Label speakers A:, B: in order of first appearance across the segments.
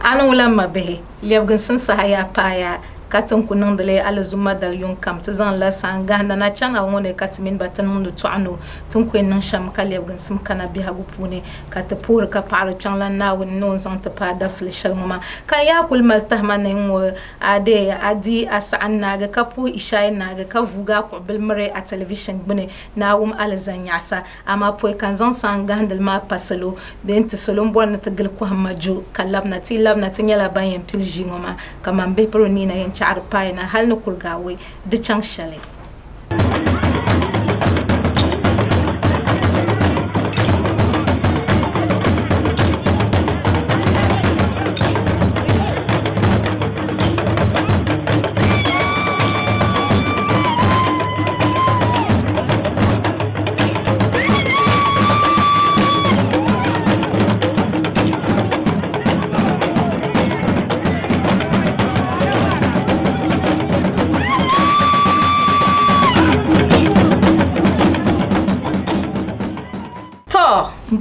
A: ana wala mabe lebgin sun sahaya paya katin kunan da lai alazuma da yun kam ta zan la sanga na changa ngone katimin batan mundu tuano tun ko nan sham kalebgin sun kana bi hagu pune ka ta pur ka par changla na won non zan ta pa dafsel shalmama kan ya kul mal tahmanin ade adi asan naga kapu ishay naga ka vuga ko bil mare a television bune na alazan yasa amma po kan zan sanga handal ma pasalo ben ta solon bon ta gal ko hamajo kalabna ti labna tin yala bayan pilji ngoma kaman be pro ni na yan arpaina hal no kulgawe de changshale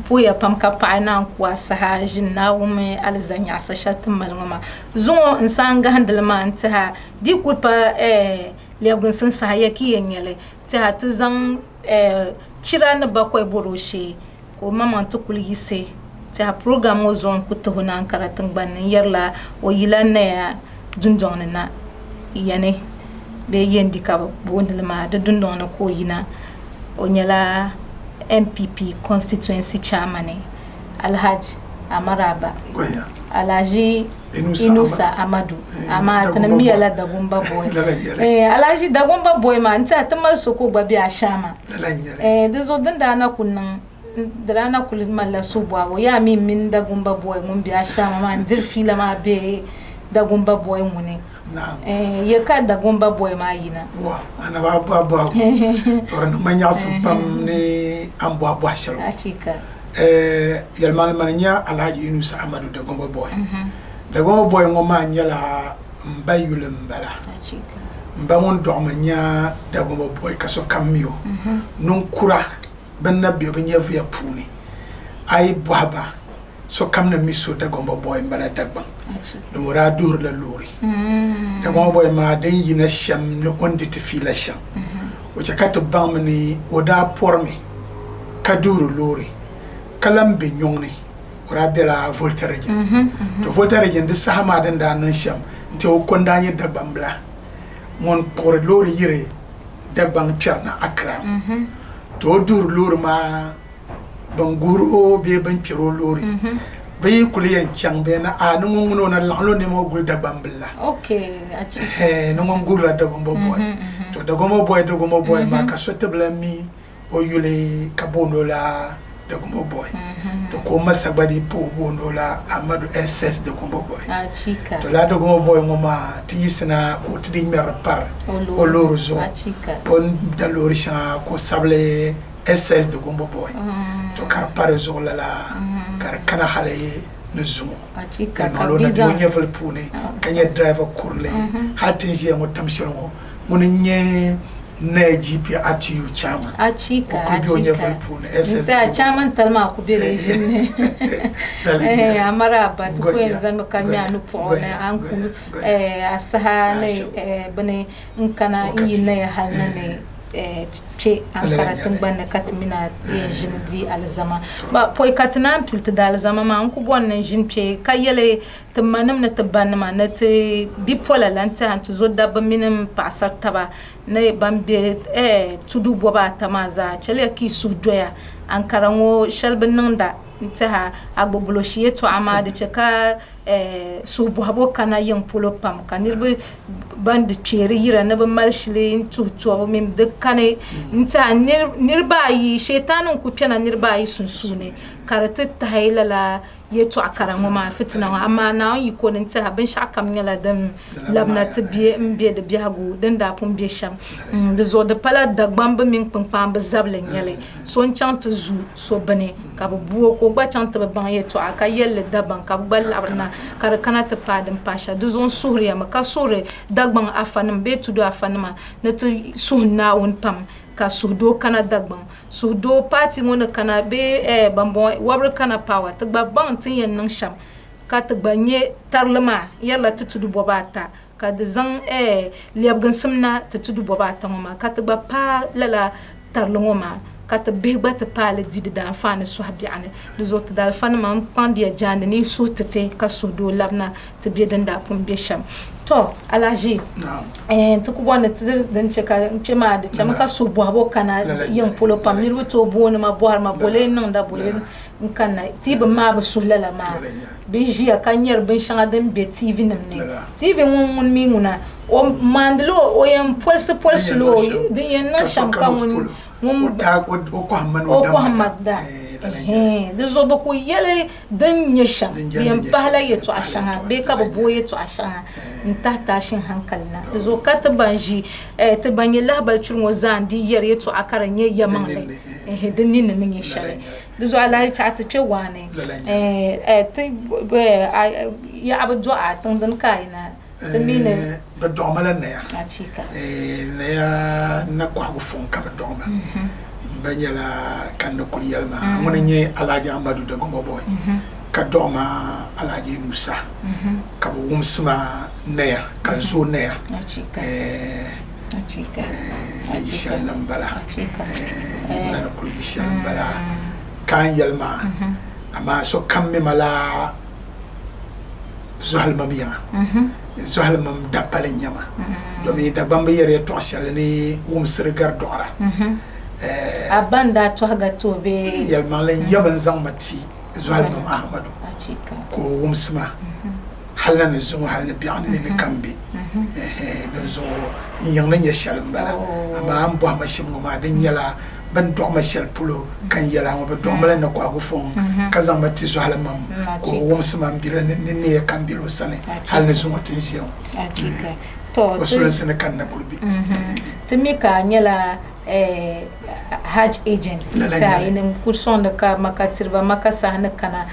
A: puya pam ka paana kwa sahajin na wume alzanya sa shatin malngoma zuwa insanga handalma antaha di kulpa lebgun sun sahaya ki yenyele ta tuzan chira na bakwai boroshe ko mama to kulise ta program o zon kutuhuna karatun bannin yarla o yilan na dundon na yane be yendi ka bondalma da dundon na ko yina o nyala MPP constituency chairman Alhaji Amaraba Alhaji Inusa Amadu ama tanamiya la dagumba boy Alhaji dagumba boy man ta tamal soko babi ashama dezo danda na kunnan dana kulin malla subwa ya min dagumba boy mun bi ashama man dirfila ma be dagumba boy mune ya ka dagumba boy ma yina
B: ana ba toran manya pam ne ambo abwa shalo
A: achika
B: yalmal mananya Alhaji Inusa Amadu dagumba boy dagumba boy ngoma nyala mbayulum bala
A: achika
B: mbamon do manya dagumba boy kaso kamio nun kura banna be banya via puni ai bwaba so kamna miso dagumba boy mbala dagban numura dur la lori dagumba boy ma den yina sham ne ondi te fila sham o chakata bamni oda pormi kaduru lori kalambe nyongni ora bela voltaire to voltaire de sahama den da nan sham nte o kondanye dagbambla mon por lori yire dagban pierna akra to dur lori ma banguru o be ban piro lori bayi kuliyan changbe na no ngono na lalo ne mo gul dagbambla
A: okay achi
B: no ngom gula dagombo boy to dagombo boy ma ka sotebla mi o yule kabondo la dagombo boy to ko masabadi po bondo la Amadu SS dagombo boy
A: achika
B: to la dagombo boy ngoma tisna ko tidi mer par o loro zo
A: achika
B: on dalori sha ko sable SS dagombo boy to kar par zo la kar kana hale no zumo
A: achika
B: ka biza no nyefal pune kanya driver kurle hatin je mo tamshiro mo nye na GP atu chama
A: achika
B: achika SS
A: ta chairman talma ku bi rejim ne Amaraba to ko yanzu no kanya no pona anku asaha ne bane nkana yinne halna ne ce an karatun banda katmina yin di alzama ba poi katna pilt da alzama ma an ku bonnan jin ce kayele tumanum na tabanna ma na te bipola lanta an tuzo dabba minin pasar taba na bambe tudu boba tamaza chele ki su doya an karango shalbin nan da ntaha agbogbolo shiye to ama de cheka su bohabo kana yin polo pam kanirbe band chere yira na ba malshile to mim de kane nta nirba yi shetanun ku pena nirba yi sunsune karata tahayla la yeto akarango ma fitna amma na yi ko nta ban shakam nyala dan labna tabiye mbe de biago dan da pum be sham de zo de pala dagbamba min pam zablen nyale so nchant zu so bane ka bu ko ba chant ba ban yeto aka yelle daban ka bal abrna kar kana ta padin pasha de zon suriya maka sore dagban afanim be tudo afanima na to sunna won pam ka sudo kana dagban sudo party ngona kana be bambo wabr kana power to babban tin yan nan sham ka ti gba nye tarlima yalla ti tudu bobata ka de zang lebgan simna ti tudu bobata ngoma ka ti gba pa lala tarlingoma ka ti bigba ti pa le didi da fane so habiane de zo ti dal fan man pandi ya jande ni so tete ka so do labna ti be danda pum be sham to alaji to ko wona ti den cheka chema de chama ka so bo kana yan polo pam ni to bo ma bo ma bole non da bole nkana ti ba ma ba sulala ma bi jia kan yer bin shanga den be tv namne tv won mi nguna o mandlo o yan polse lo den yan na sham kan won
B: o ko hamada
A: de zo ba ko yele dan yesham yan pala yeto ashanga be ka ba boye to ashanga ntata shin hankalna de zo ka ta banji ta banye lahbal churmo zandi yer yeto akaranye yamanle den ni nan yeshale de zo ala cha ta ce wane ya abu du'a tan dan kaina tamine
B: ba domala ne ya
A: achika
B: ne ya na kwa fon ka ba doma banyala kan ko yalma mon nye alaji Amadou de Gombo Boy ka doma alaji Musa ka bo wumsma ne ya kan zo ne ya achika achika nambala achika na ko yisha nambala kan yalma ama so kamme mala zohal mamiya zohal mam dapale nyama domi da bamba yere to ni wumsir gar dora
A: abanda to haga to be
B: yalma len yaban zamati zohal mam Ahmadu ko wumsma halna ne zo halna bi'an ne kambe don zo yang nan ya shalim bala ama am bo ma shim ma den yala ban do ma shel pulo kan yala ma do ma na ko agufon kazan mati zo halamam ko wumsma mbira ne kan bilo sane halna zo matin jiyo
A: to
B: wasu sene kan na kulbi
A: timika nyala hajj agent sa inin kurson da ka makatirba makasa na kana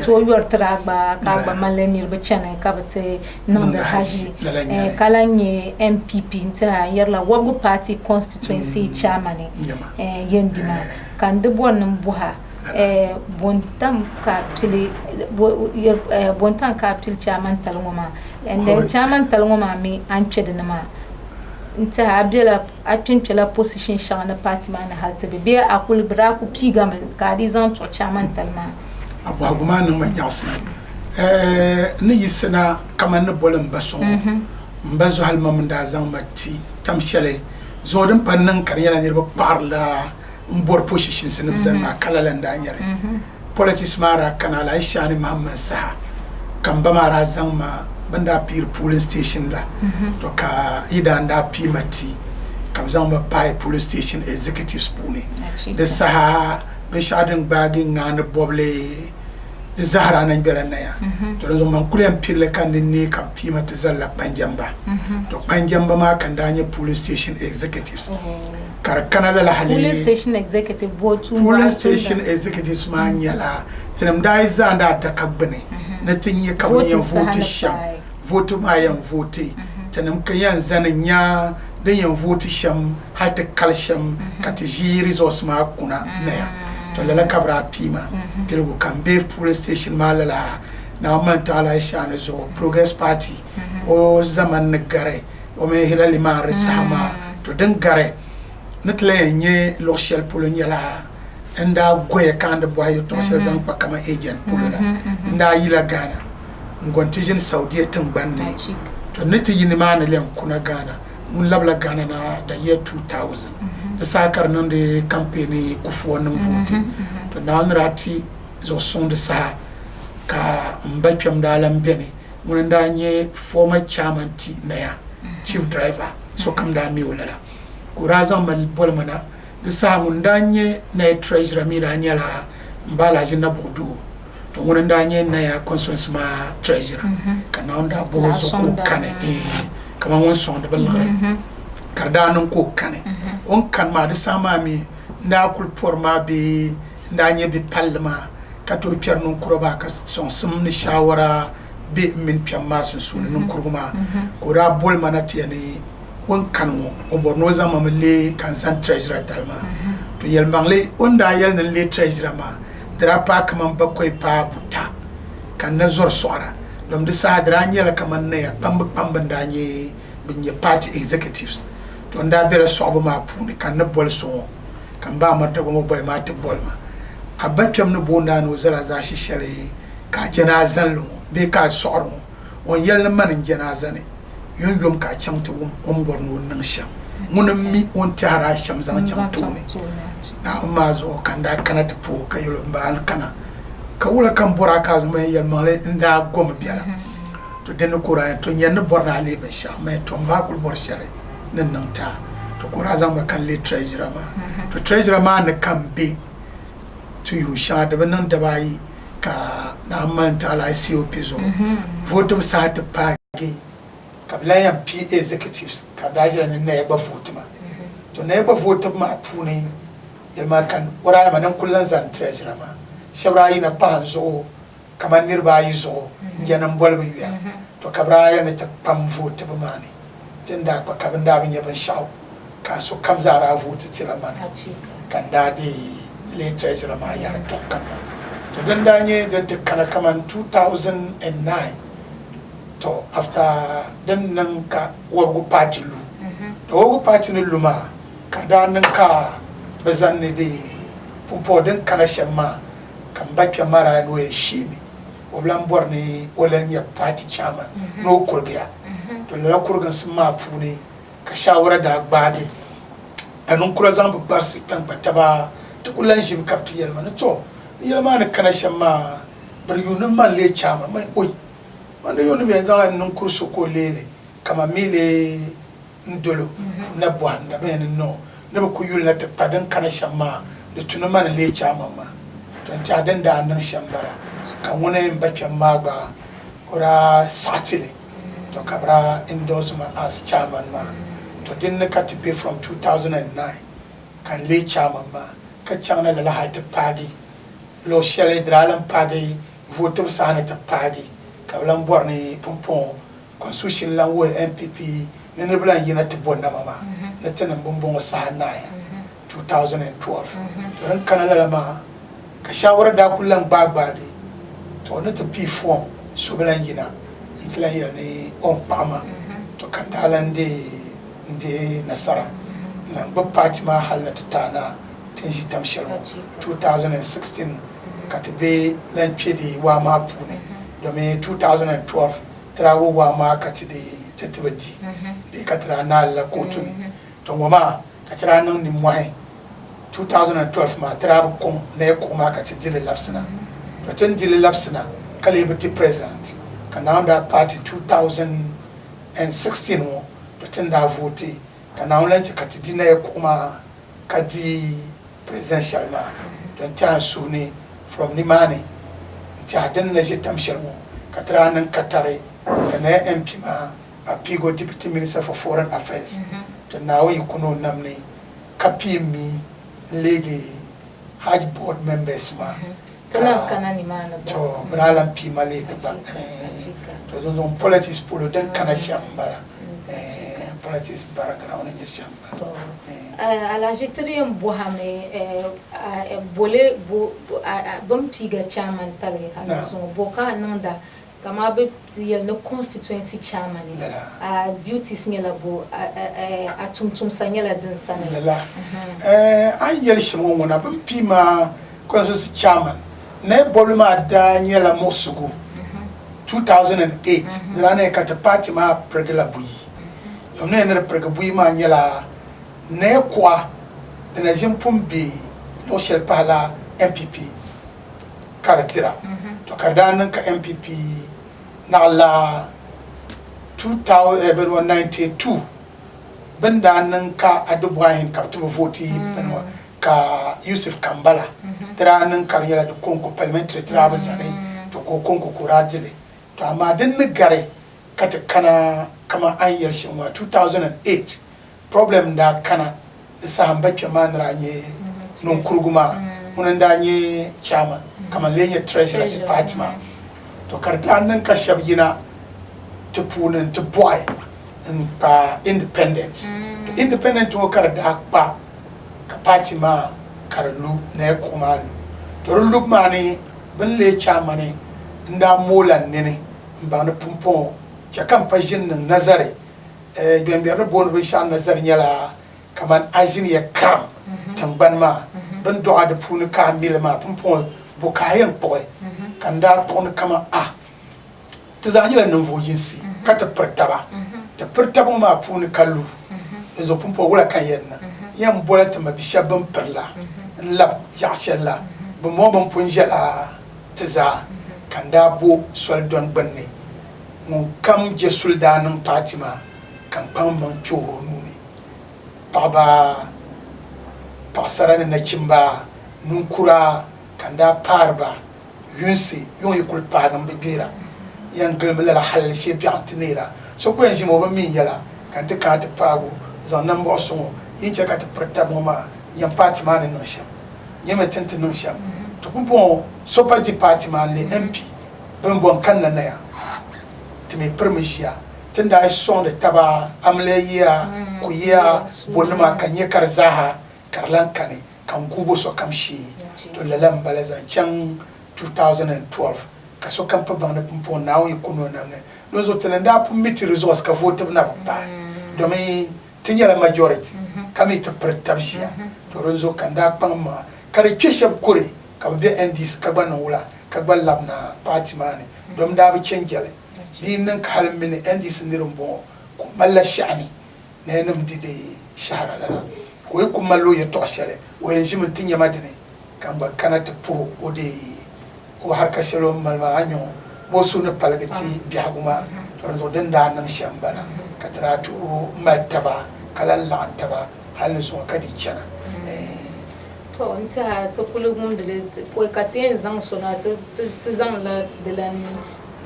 A: to yor tragba ka ba malenir ba chana ka bate non da haji kalanye MPP ta yarla wagu party constituency chairman yendima kan de bonum buha bontam ka pili bontam ka pili chairman talngoma and chairman talngoma mi anchedna ma nta abdela atwentwela position shana party man halte be akul bra ku piga men ka di zan to chairman talma
B: abaguma no manyasi ni yisna kama ne bolen baso mbazo halma manda zan matti tamshele zodin pannan karyala ne ba parla mbor position sin bizan na kala landa nyare politics mara kana la shani Muhammad Saha kamba mara zan ma banda pir police station la to ka ida nda pimati kam zamba pai police station executives pune de Saha be shadin bagi ngane boble de Zahra nan belana ya to zo man kulem pirle kan ni ka pimati zalla panjamba to panjamba ma kan danye police station executives kar kanala la hali
A: police station executive botu
B: police station executives ma nyala tinam dai zanda da kabne na tinye kawanyan vote sham vote ma yan vote tanam kayan zananya dan yan vote sham hatta calcium katiji resource ma kuna na ya to lala kabra pima kirgo kambe police station ma lala na man taala shana zo progress party o zaman gare o me hilali ma resama to dan gare natle nye local polonia la nda goye kande boy to se zan pa kama agent polola nda yila Ghana ngontijin Saudi tan banne to niti yini ma na len kuna Ghana mun labla Ghana na da year 2000 da sakar nan de campaign ku fo nan vote to na rati zo son de sa ka mbapyam da lambene mun nda nye former chairman ti na ya chief driver so kam da mi wala kurazan mal bolmana da samun danye na treasurer mi danye la mbala jinna bodu to wona danye na ya consensus ma treasurer kana onda bozo ko kane kama won son de balgare karda non ko kane on kan ma da sama mi nda kul porma be danye bi parlement kato pier non kuroba ka son sum ni shawara be min piyamma sun non kuruma ko da bolmana tiyani won kanu o borno zama mele kansan treasurer talma to yel mangle onda yel nan le treasurer ma dra pa kaman bakoy pa buta kan na zor soara dom de sa dranye la kaman ne ya pamba ndanye binye party executives to nda bela sobo ma puni kan na bol so kan ba ma dago mo boy ma te bol ma abatam no bonda no zara za shishare ka janazan lo be ka sooro on yel man janazane yom ka chamto bor no nan sham mun mi on tara sham zan chamto ne na ma zo kan da kana ta po ka yelo mbal kana ka wula kan bora ka zo mai yel male nda gom biala to den ko ra to nyen borna le be sha mai to ba kul bor share nan nan ta to ko ra zan ma kan le treasurer ma to treasurer ma na kan be to you sha da nan da bai ka na man ta la COP zo vote sa ta pagi ka blayan P executives ka dajira ne na ba vote ma to na ba vote ma puni yelma kan wara ma nan kullan zan treasurer ma shabrayi na panzo kamar nirba yi zo yanan bolbe yuya to kabra ya ne ta pam vote ba mani tinda ba kabin da bin yaban shaw ka so kam zara vote tilaman kan da di le treasurer ma ya to kan to dan danye dan ta kana kaman 2009 to after dan nan ka wogu party lu to wogu party ne luma kada nan ka bazan ne de pompo dan kana shamma kan bakya mara no e shimi oblan borni olan ya party chairman no kurgiya to la kurgan sma puni ka shawara da gbade anun kura zan babbar su kan bataba to kulan shi kapti yalma no to yalma ne kana shamma bar yunun man le chairman mai oi man yunu be zan nun kursu ko lele kama mile ndolo na bwanda be no ne ba ku yul na ta padan kana shamma da tunan man le chairman ma tonti adan da nan shambara kan wani bakin magba kura satile to kabra endorsement as chairman ma to din ka to pay from 2009 kan le chairman ma ka chana la hata pagi lo shele dralan pagi vote sana ta pagi kablan borni pompon constitution lan wo MPP ne blan yina ta bonna mama na tanan bombon sa na ya 2012 to ran kana la ma ka shawara da kullum bagbade to na tafi form su bilan yina intilan ya ne on pama to kan dalan de nasara nan ba party ma halata tana tin shi tamshiro 2016 ka tabe lan pedi wa ma pune domin 2012 trawo wa ma ka ti de tatibati de ka tra na la kotuni to ngoma ka tra nan ni mwai 2012 ma trab kom na ko ma ka tidile lapsina to tin dile lapsina kale biti president kana da party 2016 wo to tin da vote kana on lanci ka tidina ko ma ka di presidential ma to tan suni from nimane ta dan na shi tamshir mo ka tranan katare kana MP ma a pigo deputy minister for foreign affairs to nawo ikuno namne kapimi legi hajj board members ma
A: kana ni mana
B: to bralan pi male de ba to don politics polo den kana shambara politics background ni shambara
A: ala jitrium bohame bole bom piga chairman tale ha so boka nanda kama be yel no constituency chairman duties nyela bo atumtum sanyela din sanela
B: an yel shimo wona bam pima constituency chairman ne boluma da nyela mosugo 2008 rana ka ta party ma pregela buyi yomne ne pregela buyi ma nyela ne kwa de na jimpumbi lo shel pala MPP karatira to kardanan ka MPP na la 2092 benda nan ka adubayin ka to voti benwa ka Yusuf Kambala tiranan karyala da konko parliamentary trabazane to ko konko kuradile to amma din ni gare kata kana kama an yarshin wa 2008 problem da kana isa hambake manranye non kurguma munan da nye chairman kama lenye treasurer department to kardanan ka shabgina to punan to boy in pa independent to independent to karda pa ka party ma karlu ne kumalu to ruluk mani bin le chairman nda mola nene mbana pumpon chakam pajin nazare bember bon be shan nazar nyala kaman ajin ya kam tamban ma ban do ada punu ka milma pumpon bo kayen poe kanda pon kama tazanya nan vojinsi kata pertaba ta pertaba ma punu kallu ezo pumpon wala kayenna yam bola tama bishabam perla lab yashella bo mo bon punjela taza kanda bo soldon banne mon kam je suldanan Fatima kan pamban kyoro nuni baba pasarane na chimba nunkura kanda parba yunsi yon yikul pagam bibira yan gelmela la hal she biantinira so ko enji mo ba min yala kan te ka te pago zan nan bo so yin che ka te preta mo ma yan Fatima ne no sha yeme tente no sha to kumpo so pa di Fatima le MP ben bon kan na ya timi permisia tunda ai son de taba amleya kuya bonuma kanye karzaha karlan kane kan kubo so kamshi to lalam balaza chan 2012 kaso kan pa bana pumpo nawo ikuno namne lozo tenenda pu miti resource ka vote na ba do me tinyala majority kami to pretabshia to rezo kanda pamma kare kesha kore ka be ndis ka bana wula ka balabna party mane dom da bi chenjale dinin ka halin mini ndis ndirum bo ko malla shani nenum dide shahara la ko yi kuma lo ya to shale o yanzu mutun ya madine kan ba kana ta pro o de ko har ka shelo malma anyo mo sunu palgati biaguma to den da nan shambala ka taratu martaba kalalla taba halin so kadi chana
A: to nta to kulugum de po katien zang sona to zang la de lan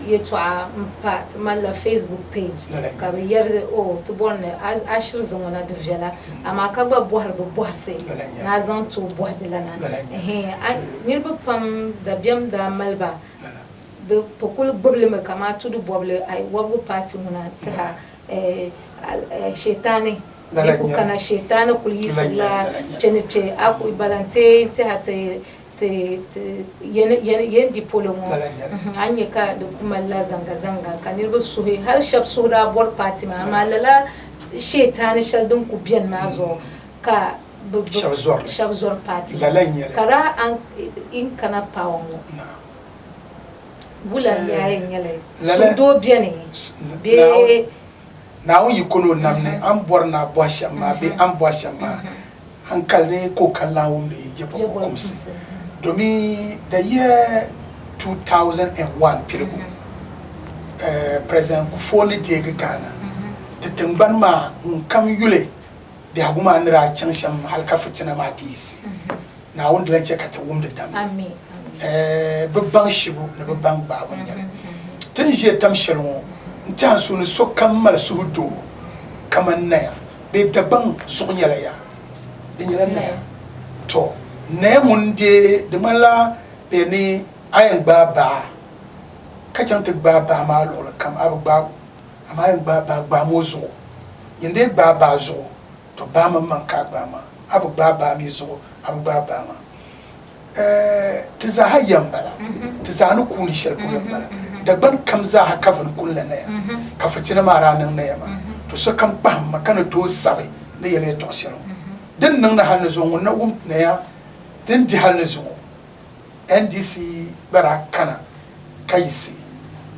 A: yetwa mpat mala Facebook page ka be yerde o to bonne ashir zangona de vjala ama ka ba bohar bo bohse na zan to boh de lana nirba pam da biam da malba be pokul boble me kama to du boble ai wabu party muna ta shetani ko kana shetani kulisla chenche aku balante ta yen dipolo mo anye ka da kuma la zanga kanir ba suhe har shab soda bor party ma malala shetani shaldun ku biyan mazo ka shab zor party kara an in kana pawo mo bulan yayin yale su do biyan be
B: na on yikono namne an borna boashama be an boashama hankal ne ko kallawum de jebo komsi domi the year 2001 pilgu president Kufoni Dege Ghana tetengban ma nkam yule de aguma nra chansham halka fitina matisi na on de lanche kata wum de dam
A: amen
B: bebang shibu ne bebang ba wonyere tenje tam shelon ntan so ne so kamal sudo kamanna be dabang so nyala ya de nyala na to ne munde de mala de ni ayen baba ka chante baba ma lo kam abba ama ayen baba mozo yende baba zo to ba ma man ka ba ma abba mi zo abba ma tiza hayyan bala tiza nu kuni shel kullum bala da ban kam za ha kafin kullu na ya ka fitina ma ranan na ya ma to so kan ba ma kana to sabe ne yele to shelo din nan na hannu zo na na ya din di hannu zo NDC bara kana kaisi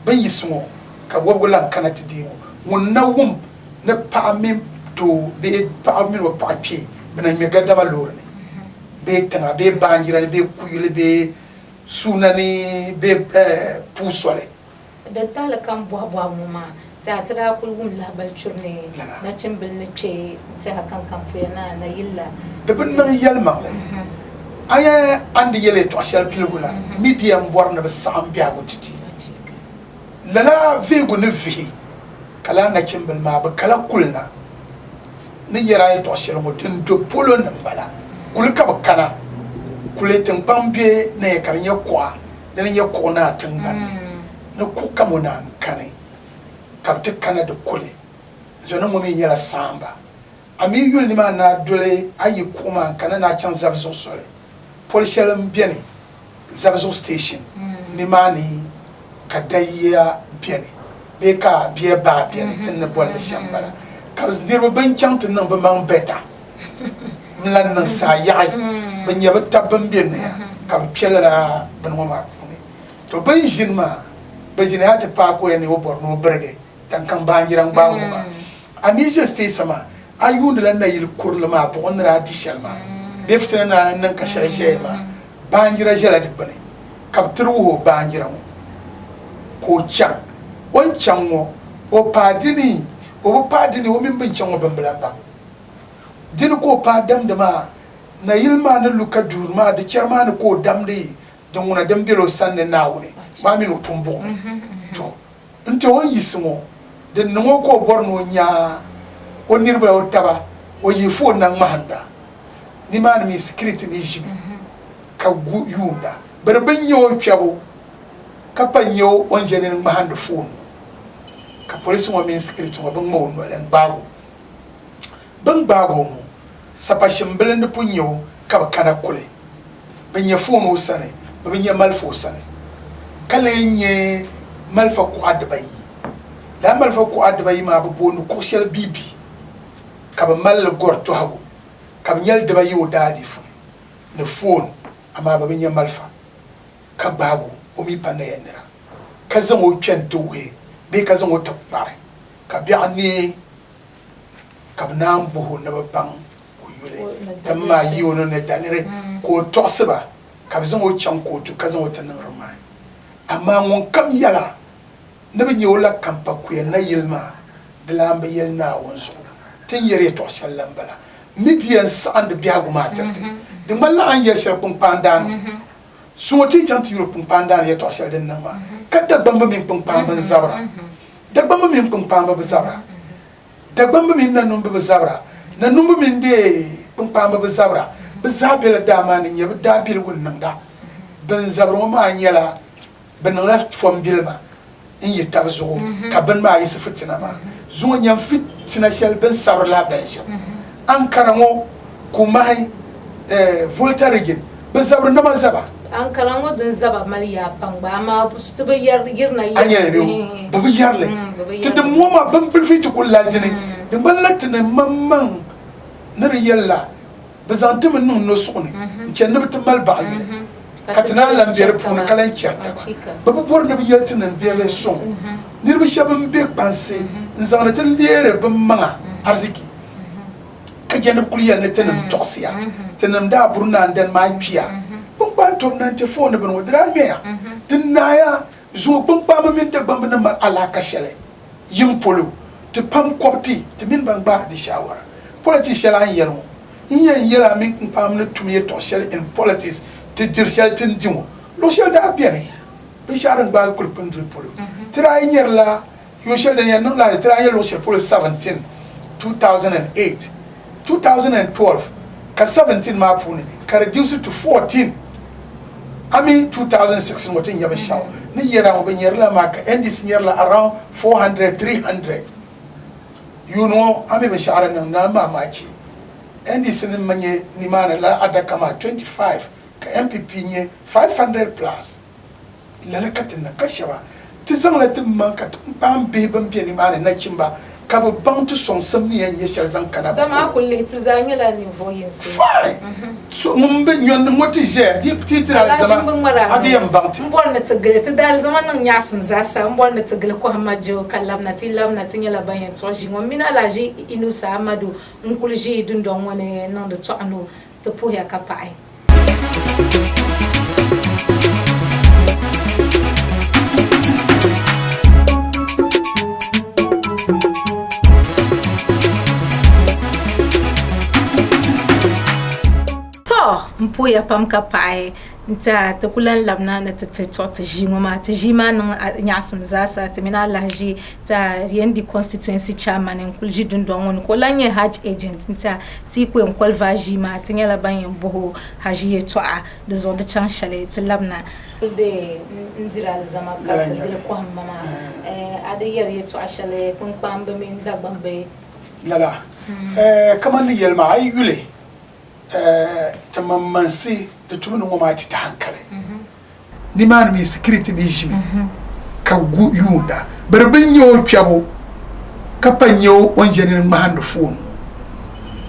B: ban yiso ka wogulan kana tidimo mun na wum na pa mi to be pa mi wo pa pi bana mi gadda ma lor ne be tanga be banjira be kuyule be sunani be pusole
A: da tala kan bo muma ta tara kulgum la bal churne na chimbel ne che ta kan fuyana na yilla
B: da bin nan yalma aya andi yele to asial pilgula medium borna be sambia gotiti lala vego ne vi kala na chimbel ma ba kala kulna ni yara to asial mo tin do polo na bala kulka ba kana kuletin pambe ne karnya kwa da ne ko na tangan na ku kamona kane kapte kana de kule zona mo mi nyala samba ami yul ni ma na dole ayi kuma kana na chan zabzo sole policial mbiene zabzo station ni mani kadaya biene be ka biye ba biene tin na bol shambala ka ndirba ban chant nan ba man beta mlan nan sa yaay ban yaba tabban biene ka piela ban ma puni to ban jinma ba jina ta pa ko yani wo borno berge tan kan banjirang ba ma ami jeste sama ayun la na yil kurlama bo on ra di shalma defte na nan ka sharje ma banjira jela de bane kaptru ho banjira ko chan on chan o padini o min bin chan o bambalamba din ko pa dam da ma na yilma na luka durma da charma na ko dam de don wona dam belo sanne nawune ma min o pumbo to nto on yismo de no ko borno nya o nirba o taba o yifo nan mahanda ni man mi security ni jibi ka yunda bar ban yo kyabo ka panyo on jene nan mahanda phone ka police mo mi security mo ban mo no len bago mo sapashim belende punyo ka kana kule ban ya phone o sane ban ya malfo sane kala nye malfa ko adbayi la malfa ko adbayi ma bonu ko shel bibi kaba mal gorto hago kaba nyal daba yo dadi fu ne phone ama ba binya malfa ka bago o mi panna yenera ka zan o twento we be ka zan o tabare ka bi ani kaba nam bo na ba bang o yule tamma yo no ne dalire ko tosba kaba zan o chanko tu ka zan o tanan rama amma ngon kam yala ne bi nyola kampa ku na yilma bilamba yelna wonso tin yere to sallam bala midian sand biagu matati de malla an yer shel pung pandan so ti jant yuro pung pandan ye to sel den nama kadda bamba min pung pamba zabra da bamba min pung pamba zabra da bamba min nanum be zabra nanum min de pung pamba zabra be zabela dama ni ye da bil gun nanda ben zabra ma nyela ben left from bilma in ye tabzo ka ben ma yi sifitina ma zuwa nyam fitina shel ben sabra la ben shel an karamo kumai voltarigin be zabra na ma zaba
A: an karamo din zaba maliya pangba ma bustu be yirna yi
B: anyele be bu yarle to de moma ben perfect ko la dine de balatne mamman nar yalla be zantima no sukuni ken ne mal ba yi katina lambere pun kala kyarta ba bu bor ne bi yaltina be son nirbi shabam be panse nzangna tin lere be manga arziki ka jenab kuliya ne tinam toksiya tinam da burna ndan ma piya bun ban tom nan te fone ben wadra meya tin naya zo bun pa ma min te bamba na mal alaka shele yim polo te pam kopti te min ban ba di shawara politician an yermo yin yera min pam na tumiye to shele in politics te dirshal tin dimo lo shel da biene be sharan ba kul pendul polo tira yer la yo shel da yan la tira yer lo shel polo 17 2008 2012 ka 17 ma puni ka reduce it to 14 I mean 2016 wotin yabe shaw ni yera mo be yer la ma ka endis yer la around 400 300 you know ami be sharan na ma machi endis ni manye ni mana la adaka ma 25 ka MPP nye 500 plus lala katina kashaba tizamla timman ka pam be ban bi ni mana na chimba ka ban tu son samni ye shel zan kana
A: da ma kulli tizanya la ni voyance
B: fine so mumbe nyon moti je di petitra zama adiyam banti
A: mbor na tagale tidal zaman nan nyasum zasa mbor na tagale ko hamajo kallam na tilam na tinyala bayan to ji ngomina la ji inusa amadu nkulji dundon woni non de to anu to po ya kapai mpuya pam ka pae nta to kulan labna na to to jima no nyasum zasa te mina laji ta yendi constituency chairman en kulji dundon won ko lanye hajj agent nta ti ko en kolva jima tinyala banyen boho haji to a de zone de chanchale te labna de nzira zama ka de ko mama ade yari to ashale kun pambe min dagbambe
B: lala kaman ni yelma ay gule tamammansi da tumin ngoma ta hankali ni ma mi security mi jimi ka yunda bar bin yo pyabo ka panyo on jeni ma hande phone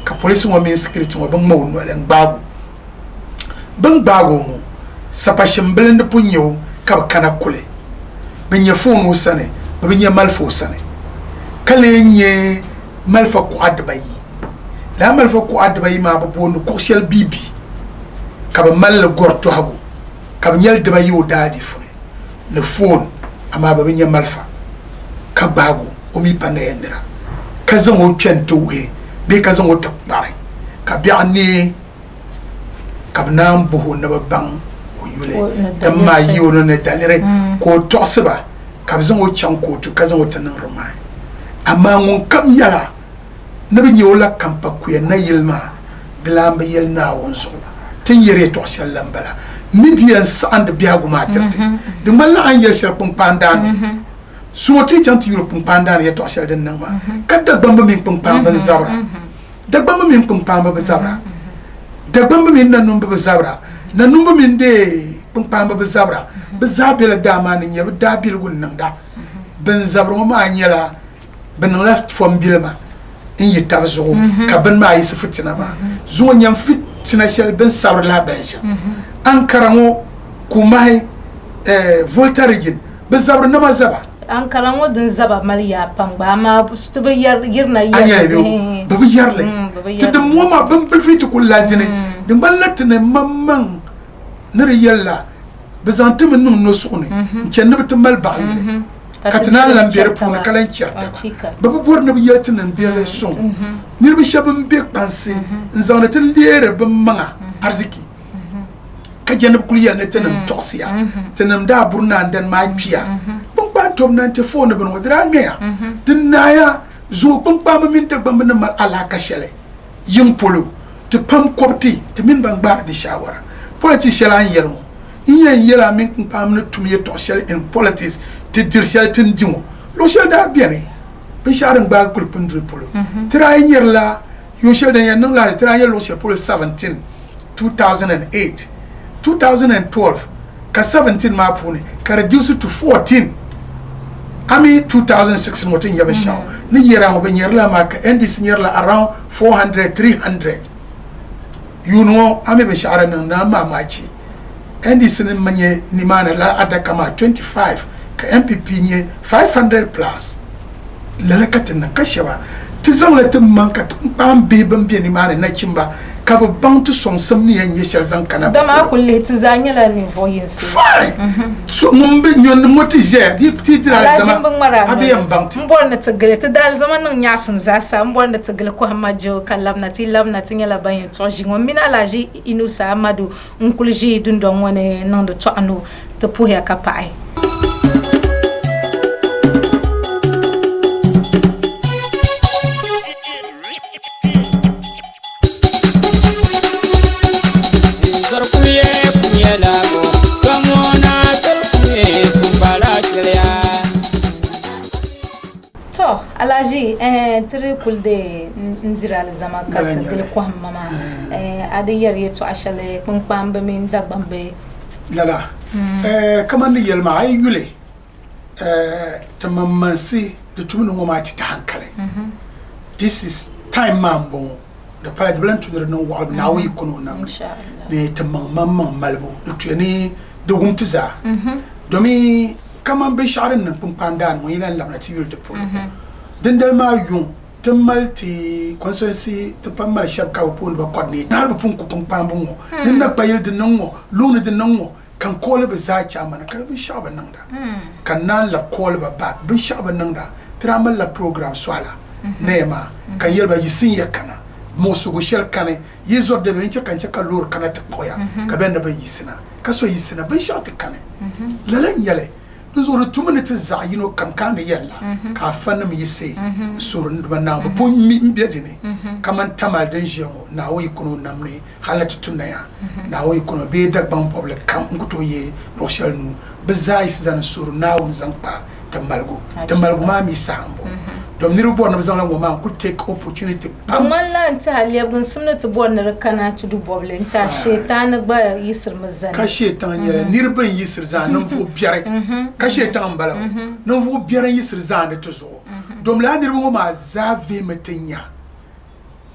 B: ka police mo min security mo ban mo no len bago mo sapashim blend punyo ka kana kule binya phone usane binya malfo usane kale nye malfa ku adbayi la malfa ku adbayi ma babo no ko shel bibi ka ba mal gorto hago ka nyal dbayi o dadi fu le phone ama ba binya malfa ka bago o mi panendra ka zango twento we be ka zango takbare ka bi'ani ka nam bo na babang o yule damma yiwo no ne dalire ko tosba ka zango chanko to ka zango tanan roma amma mun kam yala nabi nyola kampa kuya na yilma bilamba yelna wonso tin yere to sallam bala midian sand biagu materte de malla an yel shel pum pandan suoti janti yuro pum pandan ya to sel den nangma kadda bamba min pum pamba zabra da bamba min pum pamba zabra da bamba min na numba zabra na numba min de pum pamba zabra bezabela dama ni ya dabil gun nangda ben zabra ma anyela ben left from bilma in yi tabzo ka ben ma yi fitina ma zuwa nyam fitina shel ben sabra la benja an karango kumai voltarigin be zabra nama zaba
A: an karango din zaba maliya pangba ma stube yirna
B: yar babu yarle to de moma ben belfiti kulladine de ballatne mamman nare yalla be zantim nun no sune cenbe temal baale katna lambere pona kalan certa babu borna be yeltinan bele son nirbe shabam be panse nzawna tin liere be manga arziki ka janab kuliyal ne tanam toxiya tanam da burna ndan ma piya bun ba tom 94 ne bon wadra meya dinaya zo bun ba min te bamba na mal alaka shele yim polo te pam kopti te min ban bar di shawara politics shela yelmo yen yela min pam na tumiye to shele in politics te dir shel tin dimo lo shel da biene be sharan ba kul pundul polo tra yerla yo shel da yan la tra yelo shel polo 17 2008 2012 ka 17 ma puni ka reduce to 14 ami 2006 motin yabe shaw ni yera mo be nyerla ma ka ndis nyerla around 400 300 you know ami be shara na ma machi ndis ni manye ni mana la adaka ma 25 ka MPP nye 500 plus la katin na kashaba tizan la timman ka pam be ban bi ni mana na chimba ka babban tu son samni yan yeshar zan kana
A: da ma kulle tu zanya la ni voyance
B: so mun be nyon moti je di ti dira zama abi yan banti
A: mbor na tagale ta dal zaman nan nyasum za sa mbor na tagale ko hamajo kallam na ti lam na tin yala bayin to jingo mina la ji inusa amadu nkulji dundon wone nan do to anu to puya kapai alaji tiri kulde nzira zama ka gele ko mama ade yari to ashale pambe min dagbambe
B: lala kama ni yelma ay yule tamammansi de tumunu ngomati ta hankale this is time mambo the palad blan to the no wal na wi kono na
A: inshallah
B: ne tamamman malbo de tuni de gumtiza domi kama be sharin nan pampandan mo yilan lamnati yul de polo dindal ma yun malti constituency to pamal shab ka pon ba kodni dar ba pun ko pampambo din na bayil din nango lunu din nango kan kole ba za cha mana kan bi shaba nangda kan nan la kole ba bi shaba nangda tramal la program swala nema kan yelba yisin yakana mo sugo shel kane yizo de ben kan cha kalur kana ta koya ka ben ba yisina kaso yisina bin shata kane lalan yale nzoro tumuniti zayino kankane yalla ka fanam yise surun bana bo mi mbedini kaman tamal den jemo na wo ikono namne halatu tunaya na wo ikono be dagban public kam nguto ye no shelnu bezai zan sur na won zanpa tamalgo ma mi sambo dom niru bor na bazan la ma ku take opportunity
A: walla anta haliya bun sunna to bor na kana tudu boble anta shaytan ba yisir mazan
B: ka shaytan yela nirban yisir zan nan fu biare ka shaytan bala nan fu biare yisir zan da to zo dom la nirban ma zave mutanya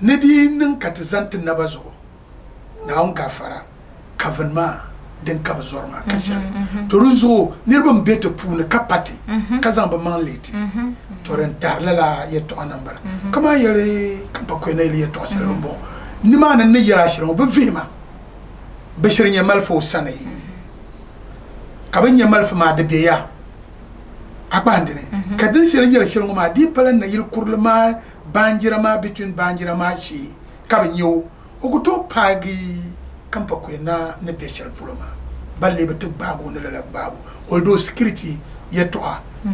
B: ne di nin ka tazantin na bazo na on gafara kavan ma den ka bazorma ka shele to ruzo nirban beta puna kapati kazan ba man leti toren tarla yeto anambala kama yele kampa ko na ile yeto selombo ni ma na ne yara shiro be vima be shirinya malfo sanai ka ban malfa ma da biya abandene kadin shirin yara shiro ma di palan na yil kurlama banjira ma between banjira ma shi ka ban yo oguto pagi kampa ko na ne be shel puloma balle be tibbago ne la babu although security yeto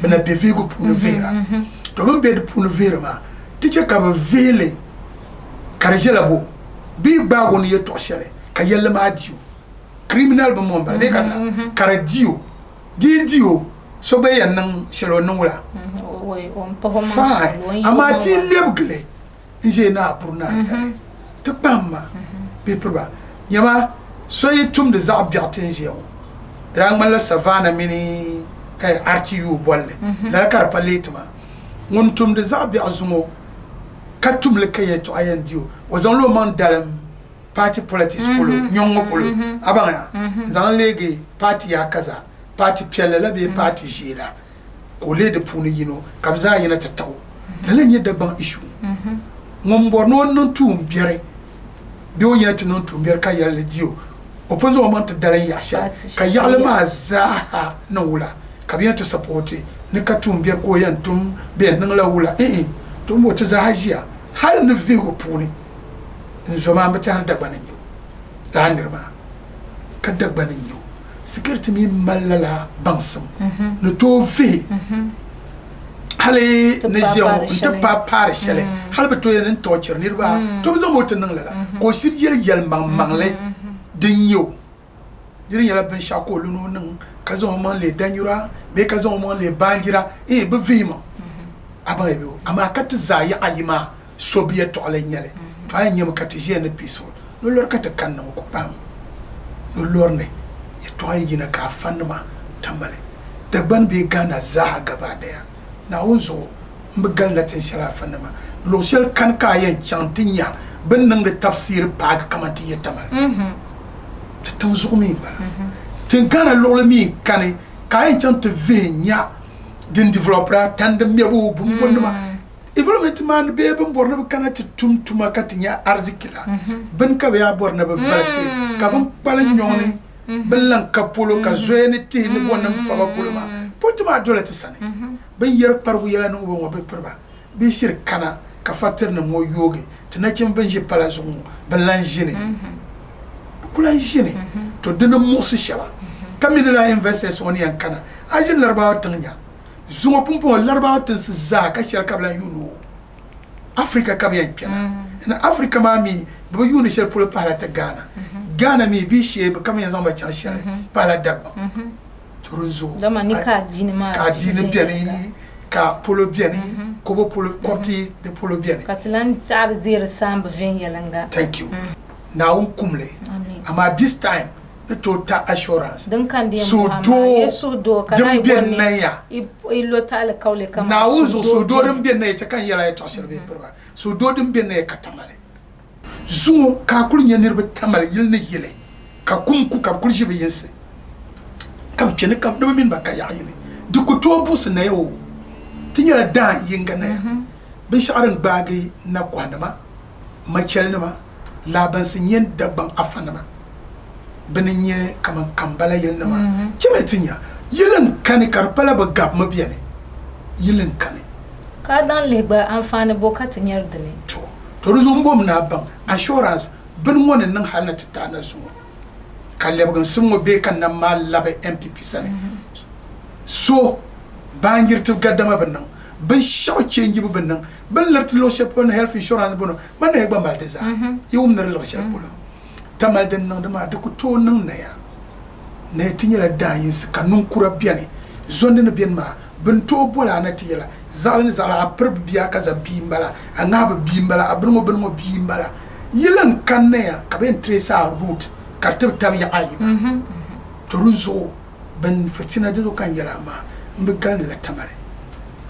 B: bena be vigo pour ne vera to ben be pour ne vera ma tiche ka ba vele karjela bo bi bago ne yeto shele ka yella ma dio criminal ba mo ba de kana karadio dio so be yan nan shelo nan wala
A: oui on performance
B: ama ti leble je na pour na te pamma be proba yama so yitum de za biatin je on drang man la savana mini RTU bolle la kar palitma nguntum de zabi azumo katum le kayeto ayandio wazan lo man dalam party politics polo nyongo polo abanga zan legi party ya kaza party piele la be party jila ko le de punu yino kabza yina tataw la nye de ban issue ngombo non tum biere bi o yati non tum biere ka yalle dio opozo o man ta dalan ya sha ka yalle ma za na wula kabina ta supporte ni ka tum bier ko yan tum be nan la wula tum mo ta zahajiya hal ni vigo puni nzoma mbata da banan yo la ndirma ka da banan yo security mi malala bansam no to vi hale ne jiyo nta pa par shele hal be to yan to cher nirba to bi mo ta nan la ko shirjel yel mangle din yo dirin yala ben shako lu no nan kaza o man le danyura be kaza o man le bangira be vima aba be ama kat za ya ayima sobiya to ala nyale to ay nyam kat jene peaceful no lor kat kan ko pam no lor ne ya to ay gina ka fanma tambale da ban be gana za gaba daya na unzo mbugal latin shara fanma lo shel kan ka yan chantinya ben nan da tafsir pa ga kamanti ya tamal tan zo mi ba tin kana lo mi kane kayan chan te venya din developer tan da mebo bumbon ma development man be ben borna ba kana tumtuma katinya arzikila ben ka ya borna ba verse ka ban palan nyone belan ka polo ka zoene ti ni bonam fa ba polo ma potuma dole te sane ben yer parbu yela no bo be perba be shir kana ka facteur na mo yoge tinachem ben je palazo belan jene kula jene to dina musu shaba kamina la investors woni yankana ajin larbawa tanya zungo pumpo larbawa tan za ka shar kabla yuno africa kabya piana na africa mami bo yuno shar polo para ta Ghana mi bi she ba kamya zamba cha shar para dabba turunzo
A: dama ni ka dini ma
B: ka dini biani ka polo biani ko bo polo korti de polo biani
A: katlan tsar zira samba venyalanga
B: thank you now kumle ama this time the total assurance
A: dan kan dia
B: so
A: do kana
B: ibon naya
A: ilo ta al kaule kama
B: na uzo so do dan bien naya ta kan yala to serbe perba so do dan bien naya katamale zumo ka kulnya nirbe tamale yilne yile ka kumku ka kulji be yense kam kene kam do min baka ya yile duku to bus na yo tinyara da yinga na bin sha'aran bagi na kwanama machelnama laban sin yen dabban afanama beninye kaman kambala yelnama chemetinya yilen kani karpala ba gab mabiyane yilen kani
A: ka dan le ba amfani bokat nyardne
B: to ruzo mbom na ban assurance ben woni nan halata tana su kalebgan sumo be kan na mal labe MPP sane so bangir tu gadama ben nan ben shaw change bu ben nan ben larti lo chepon health insurance bono man ne ba mal deza yum nar lo chepon tamal den nan dama de ko to nan na ya ne tinyala dayin kanun kura biane zonde na bien ma bento bola na tiyela zalni zala aprb biya kaza bimbala angaba bimbala abnmo bimbala yilan kanne ya kaben tresa route kartib tam ya ayiba torunzo ben fatina de kan yala ma mbigal la tamare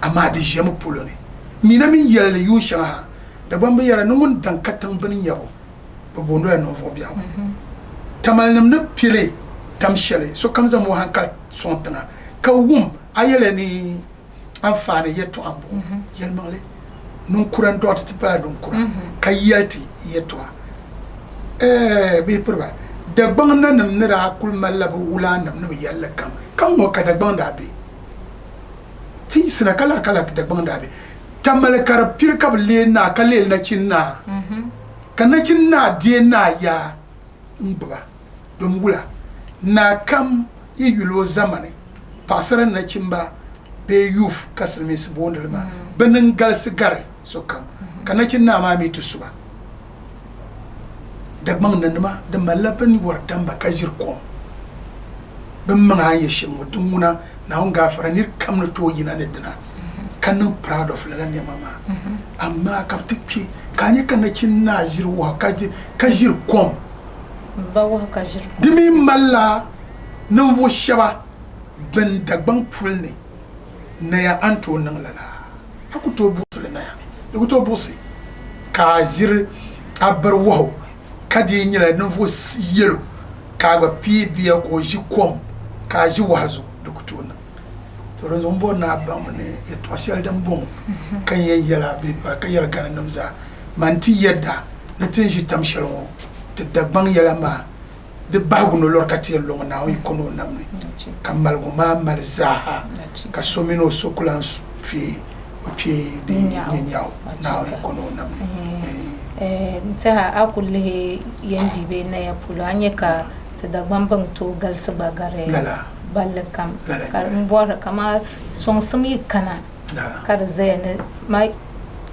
B: ama de jemu polone mina min yalla yu sha da bamba yara nun dan katan bin yabo bondo ya no fo biya tamal nam na pile tam shele so kam zamo hankal sontana ka wum ayele ni amfane yeto ambo yelmale nun kuran dot ti pa nun kuran kayati yeto be purba da bang na nam nira kul malaba wula nam ne yalla kam mo ka da bang da be ti sina kala da bang da be tamal kar pil kab le na kale na cinna kana cinna die na ya mbaba dum wula na kam yulo zamane pasaran na cimba be yuf kasrmi sibondalma benin galsigare so kam kana cinna ma mi tusuba dagman nan ma da malaban wardan ba kajir ko ben ma ya shimu dumuna na on gafara ni kam na to yina ne dina kanin proud of lalan ya mama amma kaptikki kanye kana cinna jirwa kajir kom
A: ba wa kajir
B: dimi malla nan vo shaba ben dagban pulne na ya anto nan lala akuto busle na ya akuto busi ka jir abar wo kadi nyila nan vo yelo ka ba biya ko ji kom ka ji wazo da kuto nan to ran zombo na ba mu ne ya to shal dan bon kan yen yala be ba kan yala ganan namza manti yadda na tin shi tamshalo te dagban yala ma de bagu no lor katel lo na o ikono namni kamal go ma malzaha ka somino sokulan fi o pie de nyanyao na o ikono namni
A: nta akulle yendi be na ya pulo anyeka te dagban bang to galsa bagare balakam ka mbora kama sonsami kana kar zene mai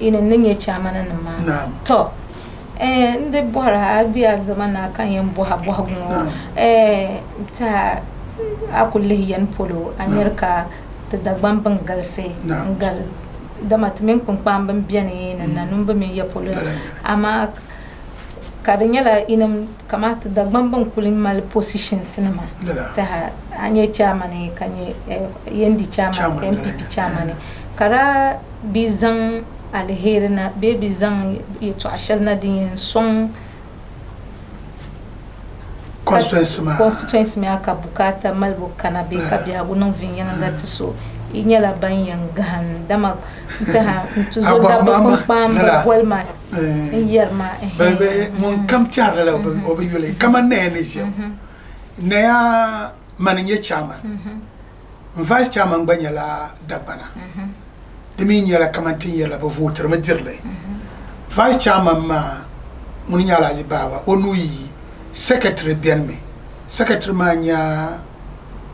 A: ina ninye chamana na to nde bora adi zamana kan yan boha go ta akulle yan polo amerika ta dagban bangalse ngal da matmen kun pamban biane na numba me ya polo ama kadinyala inam kamata dagban ban kulin mal position cinema ta anye chairman kanye yendi chairman MPP chairman kara bizan alherina baby zan yeto ashalna din son constituency ma aka bukata malbo kana be ka biya gunan vinyan ngati so inyala banyan gahan dama ta tuzo da ba pam walma yerma
B: bebe mon kam tiara la obi yule kama nene je ne ya mannye chama vice chairman banyala dabana demi nyala kamantin yala ba voter ma dirle vice chairman ma mun nyala ji baba onuyi secretary bienme secretary ma nya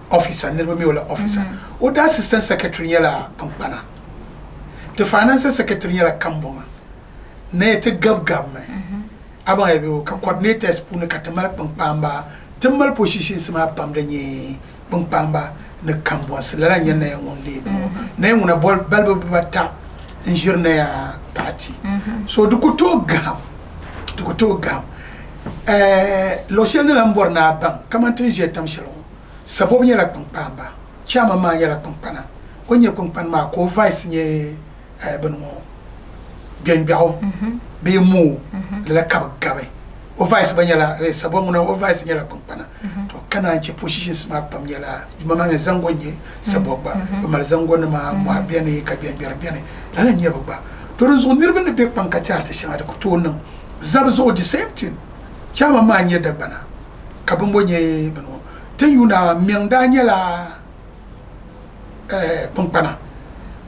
B: officer ne ba mi wala officer o da assistant secretary yala pampana the finance secretary yala kamboma ne te gab me aba ebe ka coordinators pune ka tamal pampamba tamal position sama pamda ni pampamba ne kambwa sala nya na ngonde ne nguna bol balba bata injirna ya party so dukuto gam lo shel ne lambor na bang kamantin je tamshelo sabob nya la pampamba chama ma nya la pampana onye pampan ma ko vice nye benmo gengaw be mu la kababe o vice banyala sabob mo o vice nya la pampana to kana ci positions ma pam nya la mama ne zango nye sabob ba mal zango na ma mo biane ka biane la nya ba to ronzo nirbe ne be pankati arte shama ko to nan zabzo the same thing chama ma nya da bana kabumbo nye benmo ten yuna miangda nya la pampana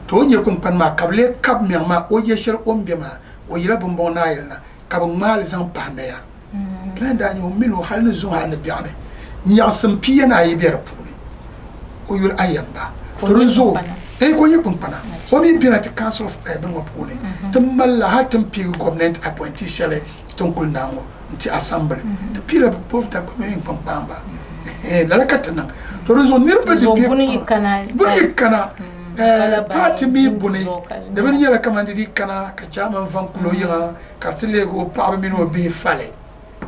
B: to nye pampan ma kable kab miang ma o yeshel ombe ma o yira bombo na yelna kab mal zan pande ya klanda nyo mino halne zo halne biane nyasam piye na yiber puni o yul ayamba to runzo ko nye pampana o mi bina te council of bengo puni tamalla hatam pi government appointee shele tonkul nango nti assembly te pira bof da ko me pampamba la katana to runzo nirbe de
A: buni kana
B: party mi bune da ben yala kamande di kana ka chama van kulo yanga kartele go pa mi no be fale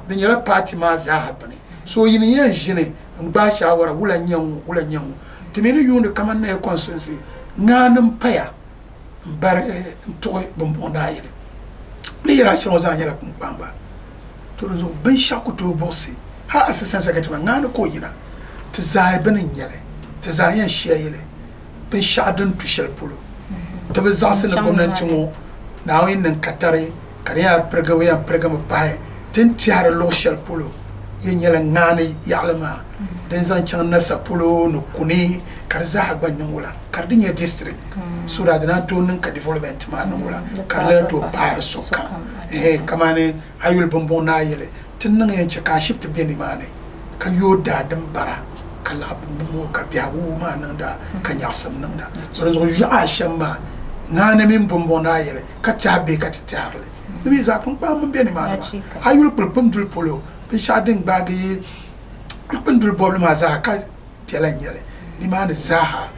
B: da yala party ma za habne so yin yan jine ngba shawara wula nyan timini yunde kaman na constituency nganam paya bar to bombonda yele ni yara shi waza yala kumbamba to zo ben shaku to bossi ha assistant secretary ngana ko yina ta zai benin yale ta zai yan shi yele ben shadun tushel polo ta be zase na gwamnati mo na win nan katare kare ya pregawe ya pregama pae tin tiara lo shel polo yen yala ngani yalama den zan chan nasa polo no kuni kar za ha gbanyin wula kar dinya district sura da na to nin ka development ma nan wula kar la to par soka kamane ayul bombon na yele tin nan yan ka shift be ni mane ka yoda dan bara kala mo ka biya wu ma nan da ka nyasam nan da so zo ya shamma ngane min bombon na yele ka tabe ka tarle mi za kun pa mun be ni mane ayul pulpum dul polo bin shadin bagi pendul problem za ka telan yele ni ma ne zaha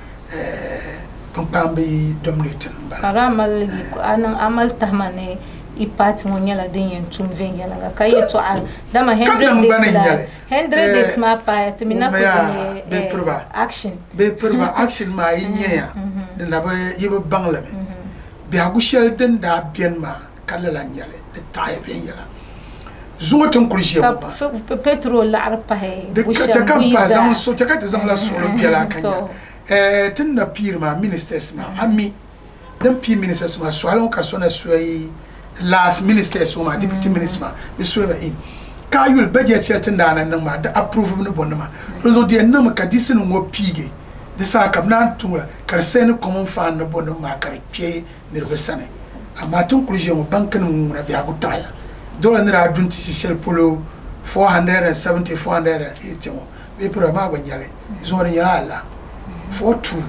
B: pampambi dominating bala
A: karamal anan amal tahmane ipati ngonyala den yen tun ven yala ka yeto al dama 100 days ma pa timina ko action
B: ma yinya de na ba yiba banglame bi agushel den da bien ma kala la nyale de taye ven yala zuma tan kurje ba
A: petrol la arpa he
B: de ka kan pa zam so ta ka zam la so lo biela kanya tin na pire ma ministers ma ami dan pi ministers ma so alon karsona so yi last ministers so ma deputy ministers ma be so ba in ka yul budget ya tin da nan ma da approve mun bon ma zo de nan ka disin wo pige de sa kam na tumura karsen common fan no bon ma karche nirbesane amma tun kurje mo bankan mun na biya gutaya dola nira dunti sisel polo 470 480 be pro ma gwanyale zo ri yala ala 42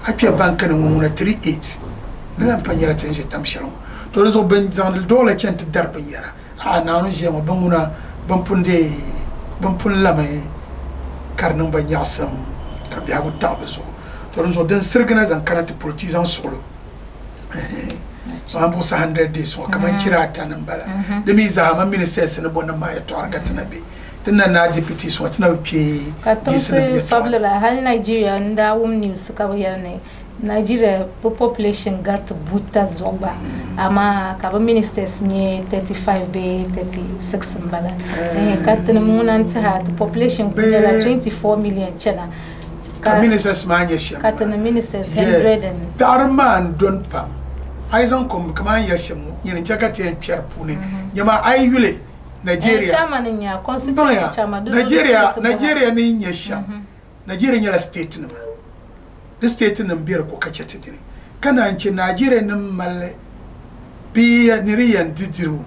B: apia bankan mun na 38 nana panyala tenje tamshalo to zo ben zan dola kent darba yara na no je mo banguna bampunde bampun lame karnan ban yasam ka biya gutaba zo to zo den sirgana zan kanata politician solo mambo sa 100 days wa kaman kira ta nan bala da mi za ma ministers ne bonan ma ya to arga tanabe tinna na deputy so tana pe
A: disne fabla la hal Nigeria nda news ka bayane Nigeria population gart buta zomba ama ka ba ministers ne 35 be 36 mbala katna munanta ha population kujala 24 million chana
B: ka ministers ma nya shema
A: katna ministers 100 and
B: darman don pam aizan kom kaman yashemu yin jakati en pierre pune nyama ayule Nigeria
A: chairman nya constituency chairman
B: Nigeria ni nyasha Nigeria nyala state nima the state nan biyar ko kace tidire kana anci Nigeria nan mal biya niriyan didiru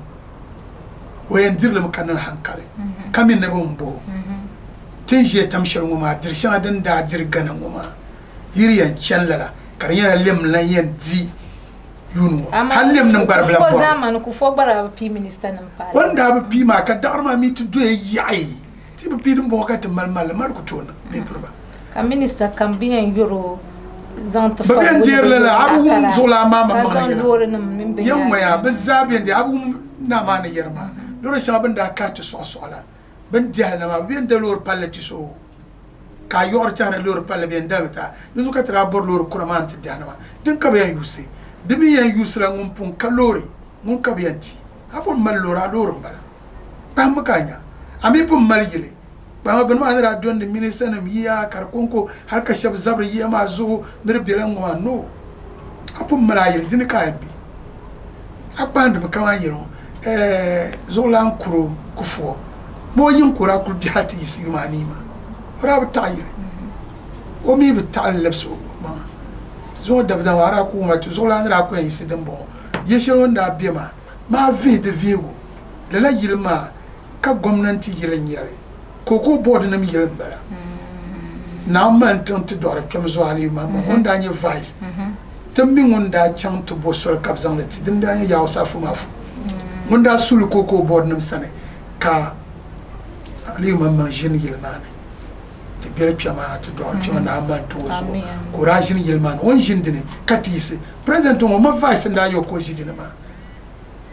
B: wayan dirlum kanan hankali kamin na bombo tinje tamshar nguma dirshan dan da dirganan nguma yiriyan challala karyana lem lan yan di yunu halem nan barbla
A: ko zaman ku fo bara pi minister nan pare
B: wanda ba pi ma ka darma mi to do yayi ti ba pi dum bo ka mal mar ku tona be proba
A: ka minister kan bien euro zanta
B: fa ba bien dire la abu zola mama ma yamma ya bazabin da abu na ma na yarma dole shabin da ka ci so sola ban jahla ma bien de lor palati so ka yor tara lor palla bien damta nuzu ka tra bor lor kuramant janama din ka bien yusi dimi yan yusra ngum pun kalori ngum ka bianti apon mal lora lor mbala pam kanya ami pun maljile ba ben ma ndra don de minister nam yiya kar konko har ka shab zabr yiya ma zo mir bilan ngwa no apon malayil din ka yambi akband ba kama yiro zolan kuro kufo mo yin kura kul jihati yismani ma ora bitayile o mi bitallab so ma zo dabda wara ku ma to zolan ra ku yin sidin bo yeshe wanda biema ma vi de viego de la yilma ka gwamnati yilen yare koko board na mi yilen bala na man ton to dora kem zo ali ma wanda nye vice tammi wanda cham to bosol kabzan la ti dim da nya yaw safu mafu wanda sulu koko board nam sane ka ali ma jeni yilmane ti bel piyama ti do piyama na man to so ko rajin yilman on jindine katisi president on ma vice nda yo ko jidine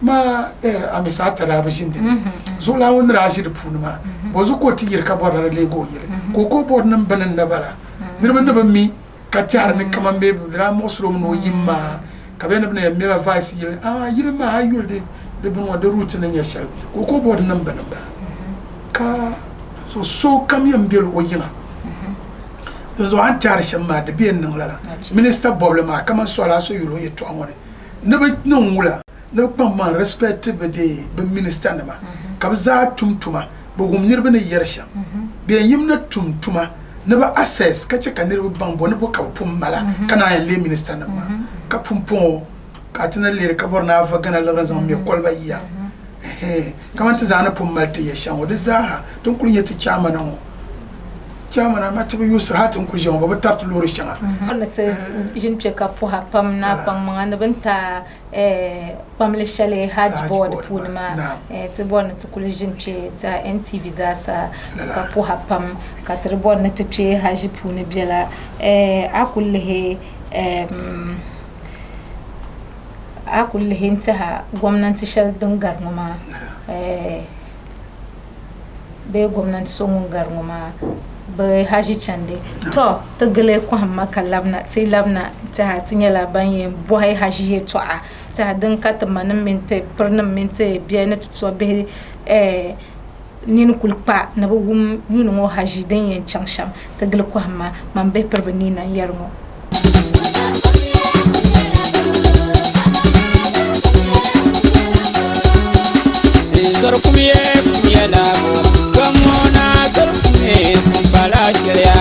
B: ma amisa tara ba jindine zo la won rajid punuma bozu ko ti yirka borra le go yire ko bor nan banan na bara mirban na mi katar ne kaman be dra mosro no yimma ka be na mira vice yire yirma ayulde de bon de route na nyashal ko bor nan banan ba ka so kam yam bel o yinga zo an tar shamma de bien nan la minister problema kama so la so yulo yeto amone ne ba nan wula ne ba man respect be de be minister na ma ka za tumtuma bo gumnir be ne yersha be yimna tumtuma ne ba access ka ce ka ne ba bambo ne bo ka pum mala kana ya le minister na ma ka pum pum ka tana le ka borna fa gana la razan me kolba iya kamar ta zana pun malta ya shan wadda zaha don kurin ya ta kyamana ma ta biyu su hatin ku shi ba ta lori shan
A: wanda ta jin ce ka pu hapam na pang mga na banta pamle shale hajj board pun ma ta board na ta kuli jin ce ta NTV za sa ka pu hapam ka ta board na ta ce hajj pun biyala akulle akul hintaha gwamnati shal dun garmuma be gwamnati songun garmuma be haji chande to ta gele ko hamma kalabna sai labna ta tinya laban yin boy haji ye to a ta dun katmanin minte pernan minte biya na to be nin kulpa na bu yunu mo haji den yin changsham ta gele ko hamma man be perbani na yarmo
C: Kumye na mo kamona kumye kumbala sheria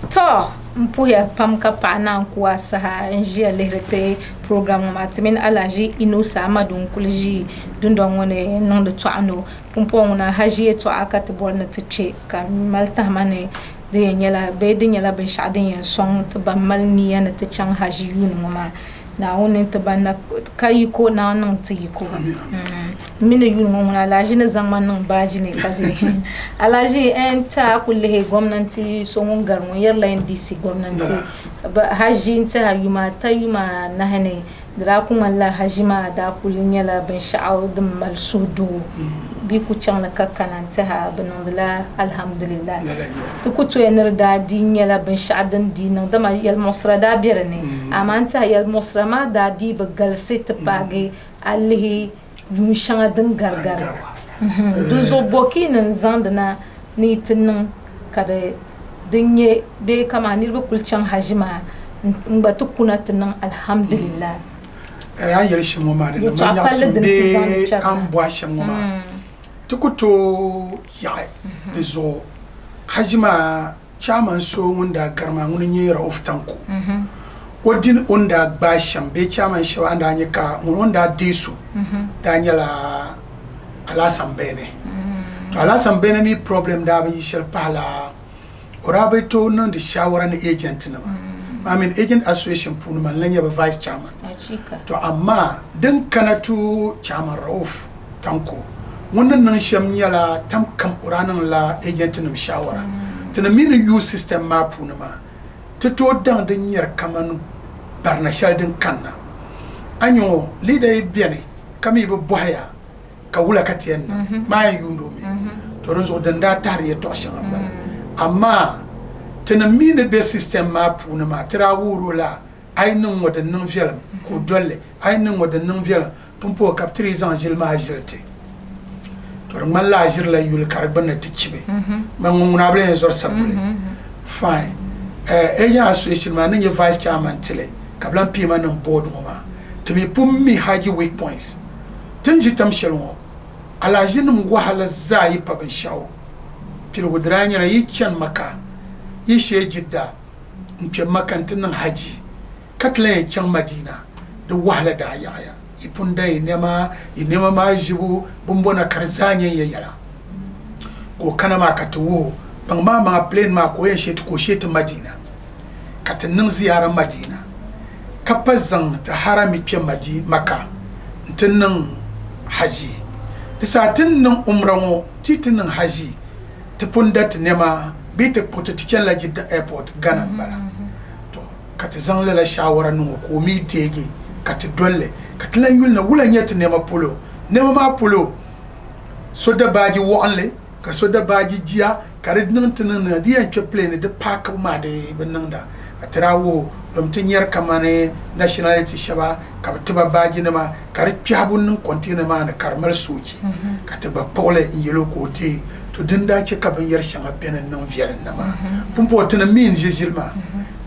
A: to mpuya pamka pana kwa saha njia lehrete program matmin alaji inusa amadun kulji dundon wone non de toano pumpon na haji to akat borna tche kam malta mane de nyala be de nyala ben shadin yan song to ba malni yana te chang haji yun ma na wonin ta bana kai ko na nan tiko mine yun ngon alaji na zamanin baji ne kabe alaji en ta kulle gwamnati so ngon garmo yarla NDC gwamnati haji ta yuma tayuma na hane dra kuma la haji ma da kullin yala ban sha'aw dum mal sudu bi ku can ka kananta ha banandala alhamdulillah to ku to yanar da din yala ban sha'adan dinan da ma yal musra da birne amanta yal musra ma da di bagal sit page alhi yun shanga din gargar dun zo boki nan zandana ni tinnan kada dinye be kama ni ba kulcan hajima ngba tukuna tinnan alhamdulillah
B: ya yel shimo ma de man ya be an bwa shimo ma tukuto ya de zo hajima chairman so wanda garma ngun nyera of tanko odin onda ba shambe chairman shawa anda nyeka wanda desu daniela ala sambene to ala sambene mi problem da ba yishel pala orabe to non de shawara ni agent na I mean agent association punu man lanya ba vice chairman to amma din kanatu chairman Rauf tanko wannan nan sham yala tam kam uranan la agent nim shawara tana mini you system ma punu ma to dan din yar kaman barna shal din kanna anyo leader biene kami bo boya ka wula katiyan ma yundo mi to ron zo dan da tariye to shan amma tana mini be system ma puna ma tira wuro la ay nan wadannan fiyalam ko dolle ay nan wadannan fiyalam pumpo kap 3 ans jil ma jilte to man la jir la yul karban na tichibe man nguna blen zor sabule fine ya association ma nan ye vice chairman tele kablan pima nan board ma to me pum mi haji weak points tanji tamshelo ala jinum wahala zai pa ban shawo pil gudranya la yichan maka yishe jidda nke makantin nan haji katlan can madina da wahala da yaya ipun da inema ma jibu bumbona karzanye yayara ko kana ma katuwo ban ma plane ma ko yashe ko sheti madina katannin ziyarar madina kapazan ta harami pe madina maka tinnan haji da satin nan umran titin nan haji punda ti nema bi ti puti ti chen la Jidda airport Ghana bala to ka ti zaŋ la shawara nŋo ko mi teegi ka ti dolle ka ti lan yuli na wula nyɛ ti nema polo nema maa polo so da baaji waɣinli ka so da baaji jia ka di niŋ ti niŋ di yɛn kpe plane di paaki maa di bi niŋda ka ti daa wo dom ti nyɛri kamani nationality shɛba ka bi tiba baaji nima ka di kpɛhabu niŋ container maa ni ka di mali sooji ka ti gba kpuɣili n yɛlo ka o teei to din daa che ka binyɛri shɛŋa beni niŋ viɛlim na maa pumpo ti ni miin ʒi ʒili maa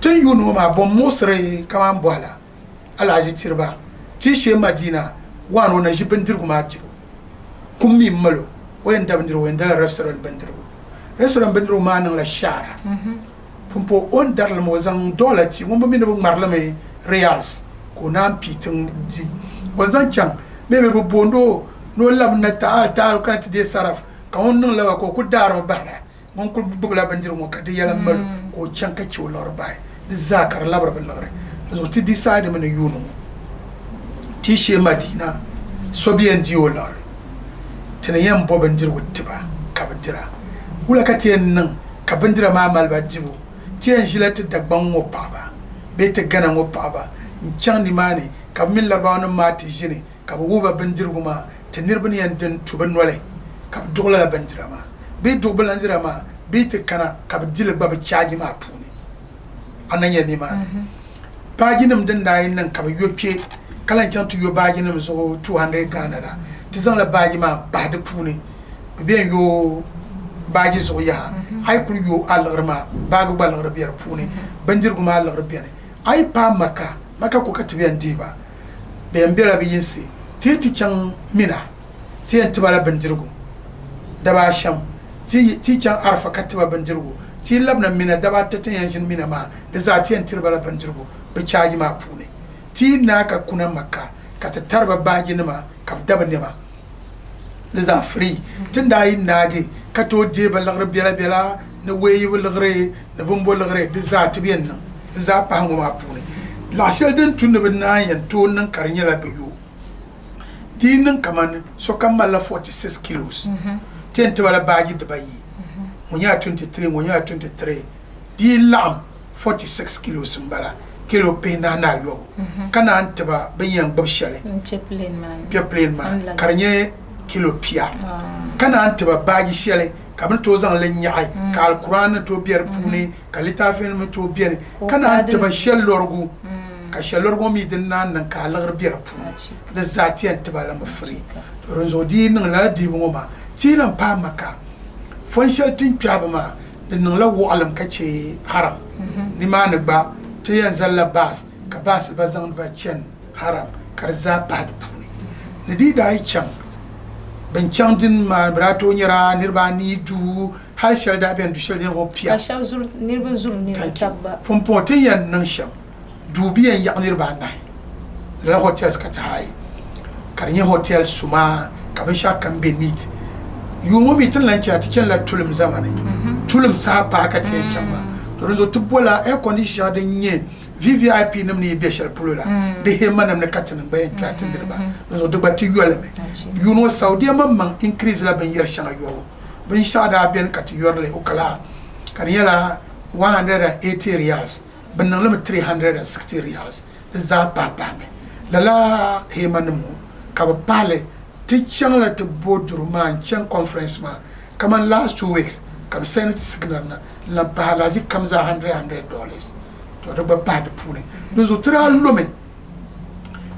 B: tin yuuni ŋɔ maa bɔn muɣisiri kamani bɔɣila alaazi tiriba ti shee Madina waan o na ʒi bindirigu maa dibu kum mi malo o yɛn da bindirigu o yɛn dala restaurant bindirigu maa niŋla shaara pumpo o ni darilimi o zaŋ dɔla ti ŋun bi mi ni bi ŋmarilimi reals ka o naan pii tiŋ di o zaŋ chaŋ maybe bi booni o ni o labi na taal kana ti dee saraf ka ŋun niŋ laba ka o ku daarimi bahira ŋun kuli bugila bindirigu ŋɔ ka di yɛla malo ka o chaŋ ka che o liɣiri bahi di zaa ka di labiri bi liɣiri zuɣu ti decide mi ni yuuni ŋɔ ti shee Madina so bi yɛn di o liɣiri ti ni yɛn bo bindirigu tiba ka bi dira wula ka ti yɛn niŋ ka bindira maa maliba dibu ti yɛn ʒila ti Dagbaŋ ŋɔ paɣaba bee ti Ghana ŋɔ paɣaba n chaŋ nimaani ka bi mini Larabawa nim maa ti ʒini ka bi wuba bindirigu maa ti niriba ni yɛn din tu bi noli ka bi duɣila bindira maa bee duɣu bindira maa bee ti kana ka bi dili gba bi chaaji maa puuni a na nyɛ nimaani baaji nim din daa yɛn niŋ ka bi yo kpe ka lan chaŋ ti yo baaji nim zuɣu 200 Ghana la ti zaŋla baaji maa bahi di puuni bi bɛn yo baaji zuɣu yaha a yi kuli yo a liɣiri maa baagi gba liɣiri bɛ di puuni bindirigu maa liɣiri bɛni a yi paai maka ko ka ti bɛn deeba bi yɛn bɛla bi yinsi ti yɛn ti chaŋ Mina ti yɛn tiba la bindirigu daba ashɛm ti chaŋ Arafa ka tiba bindirigu ti labina Mina daba ata ti yɛn ʒini Mina maa di zaa ti yɛn tiriba la bindirigu bi chaaji maa puuni ti naa ka kuna Maka ka ti tariba baaji nima ka bi dabi nima di zaa free tin daa yi naagi ka tooi deeba liɣiri biɛla ni weeyibu liɣiri ni bimbo liɣiri di zaa ti bɛn niŋ di zaa pahi ŋɔ maa puuni laɣashɛli din tu ni bi naan yɛn tooi niŋ ka di nyɛla bi yo di niŋ kamani sokam malila 46 kilos ti yɛn tiba la baaji dibayi ŋɔ nyɛla 23 ŋɔ nyɛla 23 di laɣim 46 kilos n bala kilo pe na ayobu ka naan tiba bin yɛn gbubi shɛli kpɛ plane maa ka di nyɛ kilo pia ka naan tiba baaji shɛli ka bin tooi zaŋ li nyaɣi ka alkuraan ni tooi bɛ di puuni ka litaafi nim tooi bɛni ka naan tiba shɛlɔrigu ka shɛlɔrigu mi din naan niŋ ka a liɣiri bɛ di puuni di zaa ti yɛn tiba lami firi din zuɣu di niŋ lala diibu ŋɔ maa ti lan paai Maka fon shɛli tin kpɛhabi maa di niŋla waɣalim ka che haram nimaani gba ti yɛn zalila baas ka baas ba zaŋdi ba chɛni haram ka di zaa pahi di puuni ni di daa yi chaŋ bin chaŋ din maa bi daa tooi nyɛra niriba anii duu hali shɛli daa bɛni du shɛli niriba pia pumpɔŋ ti yɛn niŋ shɛm duu bi yɛn yaɣi niriba anahi lala hotels ka ti haayi ka di nyɛ hotel suma ka binshɛɣu kam bɛ neat yuuŋɔ mi tin lan chɛna ti chɛni la tulim zamani tulim saa paai ka ti yɛn chaŋ maa to din zuɣu ti bola air condition din nyɛ VVIP nim ni bɛ shɛli polo la di hema nim ni ka ti niŋ ba yɛn kpɛha ti niriba din zuɣu di gba ti yɔlimi yuuŋɔ Saudiya maŋ increase la binyɛri shɛŋa yɔbu binshɛɣu daa bɛni ka ti yɔrili o kala ka di nyɛla 180 riyals bin niŋlimi 360 riyals di zaa pahi lala hema nim ŋɔ ka bi pahali ti chaŋ la ti bo duri maa n chaŋ conference maa kaman last 2 weeks ka bi sɛni ti siginari na lan pahi laazi kam zaa $100 to di gba pahi di puuni din zuɣu ti daa lomi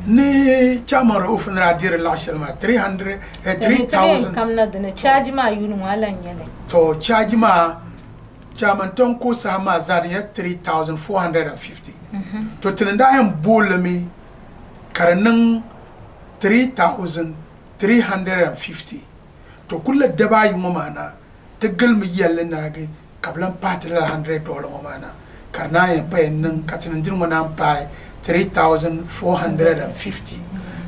B: ni chairman of ni daa diri laɣashɛli maa 3,000 to chaaji maa chairman ton ko saha maa zaa di nyɛ 3,450 to ti ni daa yɛn boolimi ka di niŋ 3,350 to kulla daba ayi ŋɔ maa na ti gilimi yɛlli naagi ka bi lan pahi ti lala $100 ŋɔ maa na ka di naan yɛn pa yɛn niŋ ka ti ni diri ŋɔ naan pahi 3,450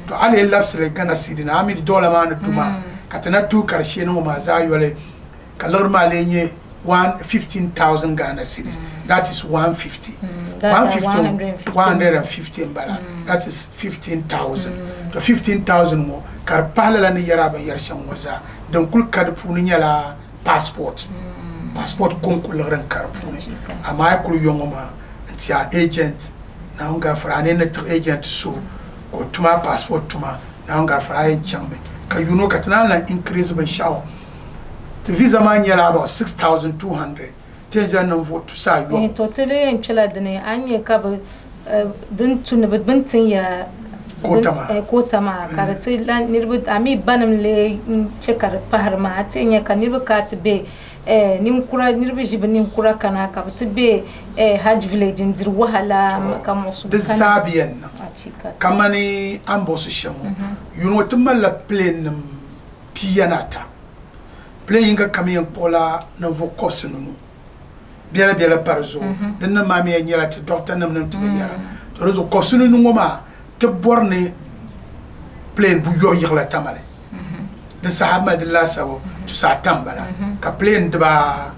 B: to ali yɛn labisili Ghana cedi na ami di dɔla maa ni tuma ka ti na tu ka di shee ni ŋɔ maa zaa yɔli ka liɣiri maa lee nyɛ 15,000 Ghana cedis that is 150 150 in bala that is 15,000 to 15,000 ŋɔ ka di pahi lala ni yɛra binyɛri shɛŋa ŋɔ zaa din kuli ka di puuni nyɛla passport passport konkularen karpuni amma ya kulu yongoma tia agent na unga frane na agent so ko tuma passport tuma na unga fraye chambe ka yuno katana la increase ban shawo the visa man yala about 6200 teja nan vote sa yo
A: totally en chela dane anye ka ba dun tun ba bantin ya kotama karati la nirbu ami banam le chekar paharma atinya ka nirbu katbe nin kura nirbu jibe nin kura kana ka tbe hajj village ndir wahala ka mosu
B: de sabian kamani ambosu shamu yuno tumala plane pianata plane nga kamiyan pola na vokos nunu biela parzo dinna mami ya nyara ti doctor nam nam ti yara to rezo kosunu nungo ma te borne plane bu yo yigla tamale de sahaba de la sawo tu sa tambala ka plane de ba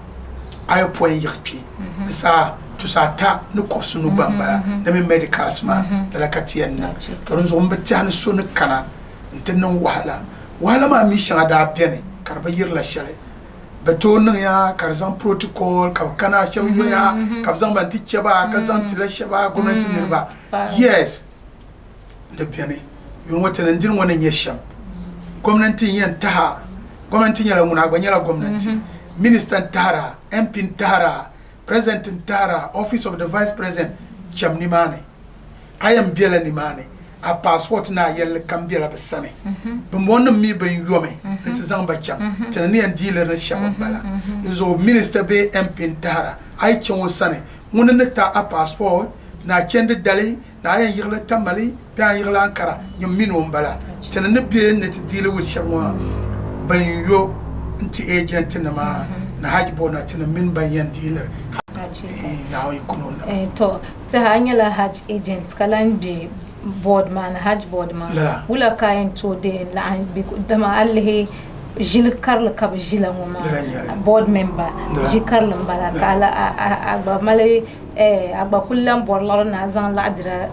B: ayo point yirpi de sa tu sa ta no kosunu bambala de me medical sma de la katienna to rezo mbati han sunu kana ntenon wahala ma mi shanga da piane karba yirla shale beton ya karzan protocol ka kana shawo ya ka zan ban tike ba ka zan tila shaba gwamnati nirba yes da piane yun wata nan din wannan yasham gwamnatin yan taha gwamnatin yala muna gwanyala gwamnati minister tara mp tara president tara office of the vice president cham ni mane ayam biela ni mane a passport na yel kambia la besane bumwona mi ben yome nti ba cham tani an dealer na shaba bala zo minister be mp tara ay chon sane ngona na ta a passport na chende dali na yan yigla tamali ta yigla ankara nyam mino mbala tani ne be ne ti dealer with shaba ben yo nti agent na ma na hajbo na tani min ban yan dealer na ikuno na
A: to ta hanyala haj agents kalande board man hajj board man wala kayan to de la bi dama allahi jil karl kab jilan ma board member ji karl mbala kala agba male agba kullam borlar na zan ladira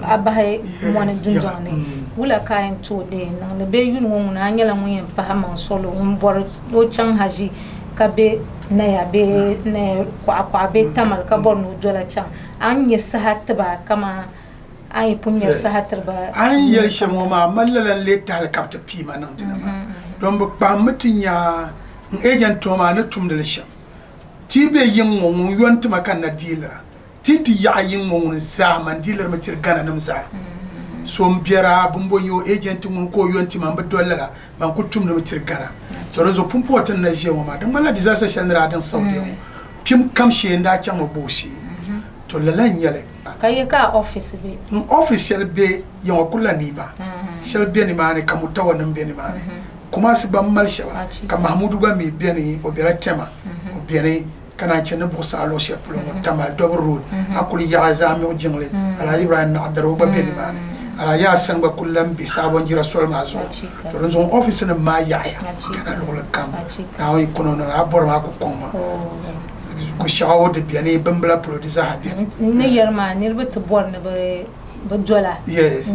A: abahay mon dundone wala kayan to de nan le be yun won na nyala mun pa man solo on bor o chan haji kabe na ya be ne kwa be tamal ka bor no dola chan an yesahat ba kama ay punya sahatar ba
B: an yar shamo ma mallalan le ta halkapta pima nan dinama don ba mutinya agent to ma na tumdal sham tibe yin won yonta makan na dealer titi ya yin won sa man dealer matir gana nam sa so mbiara bumbonyo agent mun ko yonti man ba dollara man ku tumna matir gana to rezo pumpo tan na je ma dan mala disaster shandra dan saudi pim kam she nda cha mo boshi to lalan yale
A: kayeka office be
B: official be yon kula nima shel be ni mane kamutawa nan be ni mane kuma su ban malshawa ka mahmudu ba mi be ni obira tema obire kana chene bosa alo she pulo tamal double road akuli ya azami o jingle ala ibrahim abdaro ba be ni mane ala ya san ba kullam bi sabon jira sol mazo to ron zon office na ma ya kana lo kam na o ikono na abor ma ko koma ko shawo de biane bambla producer ha biane
A: ne yerma ne rubuta bor ne ba dola
B: yes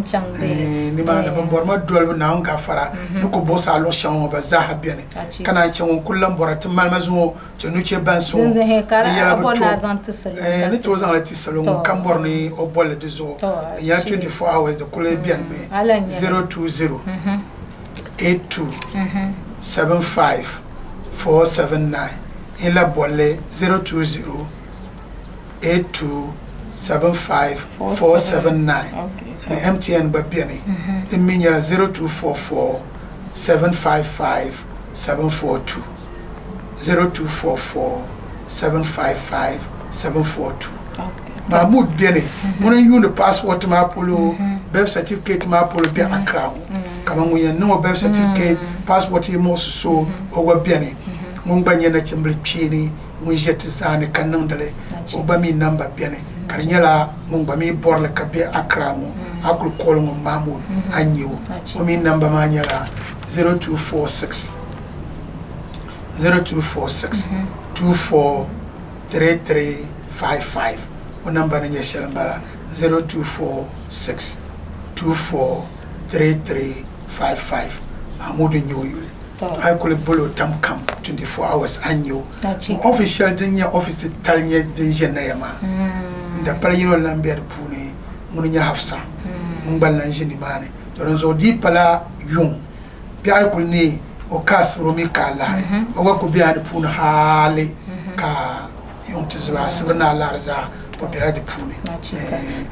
B: ni ma na bambor ma dola na on ka fara ko bosa lo shawo ba za ha biane kana cin kullam borat mal mazo to nu ce ban so
A: ya ba na zanta salo
B: ne to zan la tisalo kan bor ni o bol de zo ya 24 hours de kule biane me 020 82 75 479 in la bolle 020 82 75 479 MTN babiani the minyara 0244 755 742 0244 755 742 Mahmoud biani muna yun the passport ma polo birth certificate ma polo bi akra kama nguye no birth certificate passport mo so o biani mun banye na chimbli chini mun jeti zane kanan dale obami namba biane karinyala mun bami borle kabe akramu akul kolon Mahmoud anyiwo omi namba manyala 0246 243355 o namba na nyeshelambala 0246 243355 Mahmoud nyoyule ai ko le bolo tam kam 24 hours anyo official din ya office talnya din jenna yama da pala yino lamber pune mun nya hafsa mun ballan jini mane to ron di pala yung bi ai ko ni o kas romi kala o ko bi ad pune hale ka yung tizla sabna larza to bi ad pune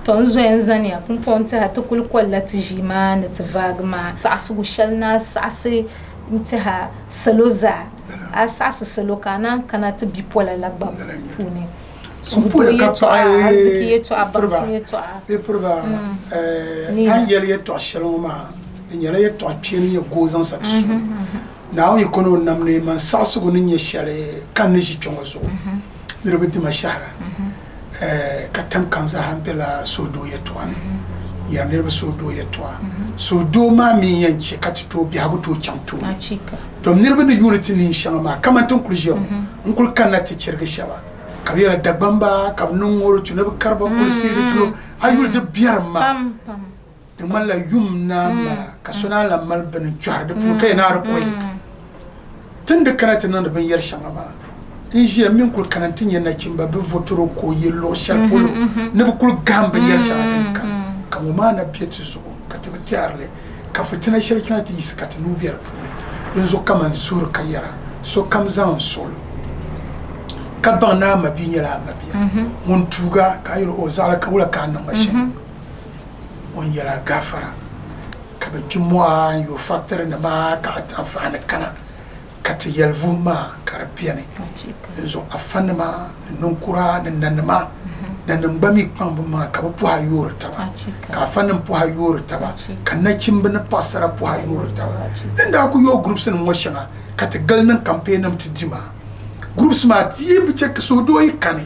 A: to nzo enzania kun ponta hatukul kwallati jimana tvagma tasu shalna sase ntaha saloza asasa salokana kana to bipola lagba pune
B: Sumpul kapsa
A: yeto abarsin yeto
B: e proba an yele yeto shaloma nyele yeto atwene ye gozan satisu na o ikono namne man sasu go nye shale kan ne shi twongo so ne rebeti mashara katam kamza hampela sodo yeto an ya ne rebe sodo yeto sodo ma mi yanche katito bi haguto chanto dom ne rebe ne unity ni shama kamanton kuljiyo nkul kanati cherge shaba kabira dagbamba kabnun woro tuna karba kulsi tuno ayul de biyarma de mala yumna ma kasona la malban juar de pour kay nar koy tunda kanata nan ban yar shama inji min kul kanantin yana cimba be votoro ko yello shal polo ne bu kul gamba yar shama kan ma na pieti so katiba tiarle ka fitina shal kanati iskata nu biyar pule yanzu kaman sur kayara so kam zan solo kabana mabinya la mabia mun tuga kayro o zala ka wala kan mashin on yala gafara ka be kimwa yo factory na ma ka afana kana kata yalvu ma karapiane zo afana ma non kura nan ma nan bami kwambu ma ka bu ha yoro taba ka afana bu ha yoro taba kana chimba na pasara bu ha yoro taba inda ku yo groups na moshana kata galnan campaign nam tidima group smart yibi check so do ikane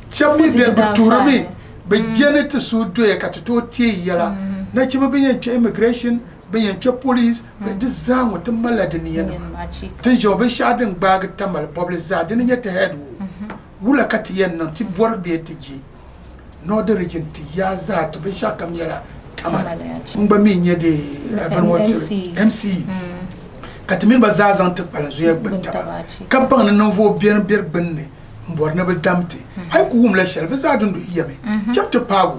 B: chabi be turami be jenete so do ya katato tie yala na chiba be yan immigration be yan police be dizango to maladini yana tin jobe shadin bag tamal public zadin yata head wula kati yan nan ti bor be tiji no de region ti ya za to be shakam yala tamal ngba mi nyede ban what MC katimin ba zazan ta balanzu ya gbanta kabban nan vo biyan bir binne mbor na damte ai ku wum la shel ba zadun do yeme chapter pago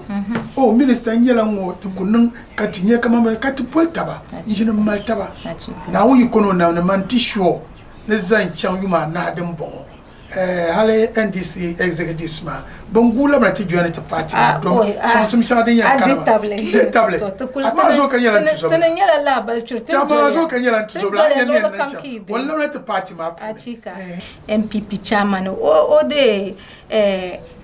B: o minister nyela ngo to kunun katinye kama ma kati poltaba injin maltaba na wuyi kono na man tisho ne zan chan yuma na dem bon hale NDC executives ma bongula ma ti joine ta party do son sim shade yan kana table ma zo kan yalan tuzo
A: tan yala la bal churte
B: ma zo kan yalan tuzo bla yan yan wala na ta party ma
A: achika MPP chairman o de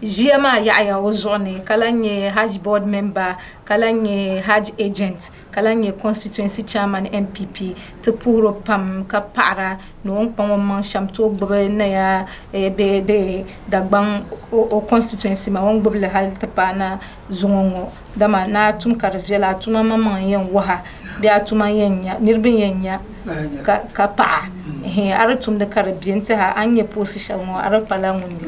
A: jema ya ozone kalanye Hajj board member kalanye Hajj agent kalanye constituency chairman MPP te puro pam ka para no pam man shamto gbe na ya be de dagban o constituency ma won gbe le hal te pana zongo dama na tum karvela tuma mama yen waha bi atuma yenya nirbin yenya ka pa aratum de karabiente ha anye position mo arapala ngundi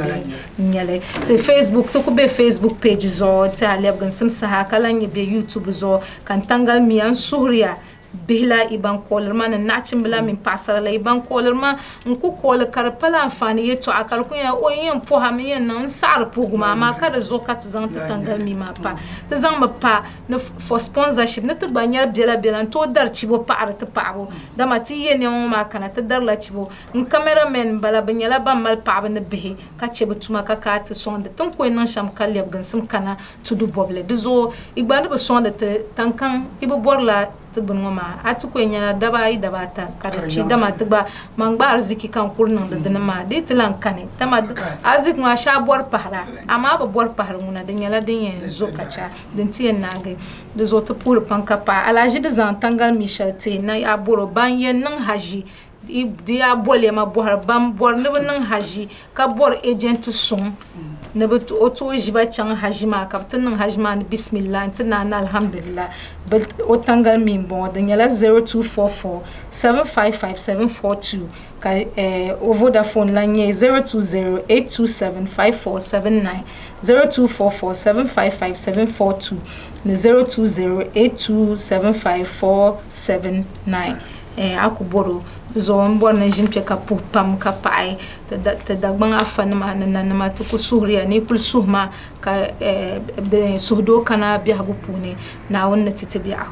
A: nyale te Facebook to ko be Facebook page zo te alebgan simsa ha kalanye be YouTube zo kan tangal miyan suhriya bihla iban kolerma na nachin bila min pasara la iban kolerma nku kole karpala amfani yeto akar kun ya o yin po ha mi nan sar puguma ma kada zo kat zan ta tangal mi ma pa ta zan ma pa na for sponsorship na ta banyar bela to dar cibo pa ar ta pawo da mati ye ne ma kana ta dar la cibo un cameraman bala banyala ban mal pa ba na bihi ka ce butuma ka ka ta sonda tun ko nan sham kalyab gan sim kana tudu boble dizo igbani ba sonda ta tankan ibo borla tubunuma atuko nyana daba ai dabata karci dama tuba mangba arziki kan kurnan da dinama de tilan kane tama arzik ma sha bor pahra amma ba bor pahra muna da nyala din yen zo kacha din tiyen nage da zo ta pur panka pa alaji da zan tangal michel te na aboro ban yen nan haji dia bole ma bor ban bor ne nan haji ka bor agent sun ne but oto jiba chan hajima kapten nan hajima ni bismillah tana na alhamdulillah bal otangal min bon da nyala 0244 755 742 ka Vodafone lanye 020 827 5479 0244 755 742 ne 020 827 5479 aku boro zo mbor na jinpe ka pam ka pai ta dagban afan ma nan ma to ku suhriya ni kul suhma ka de suhdo kana biya gu puni na wonna titibiya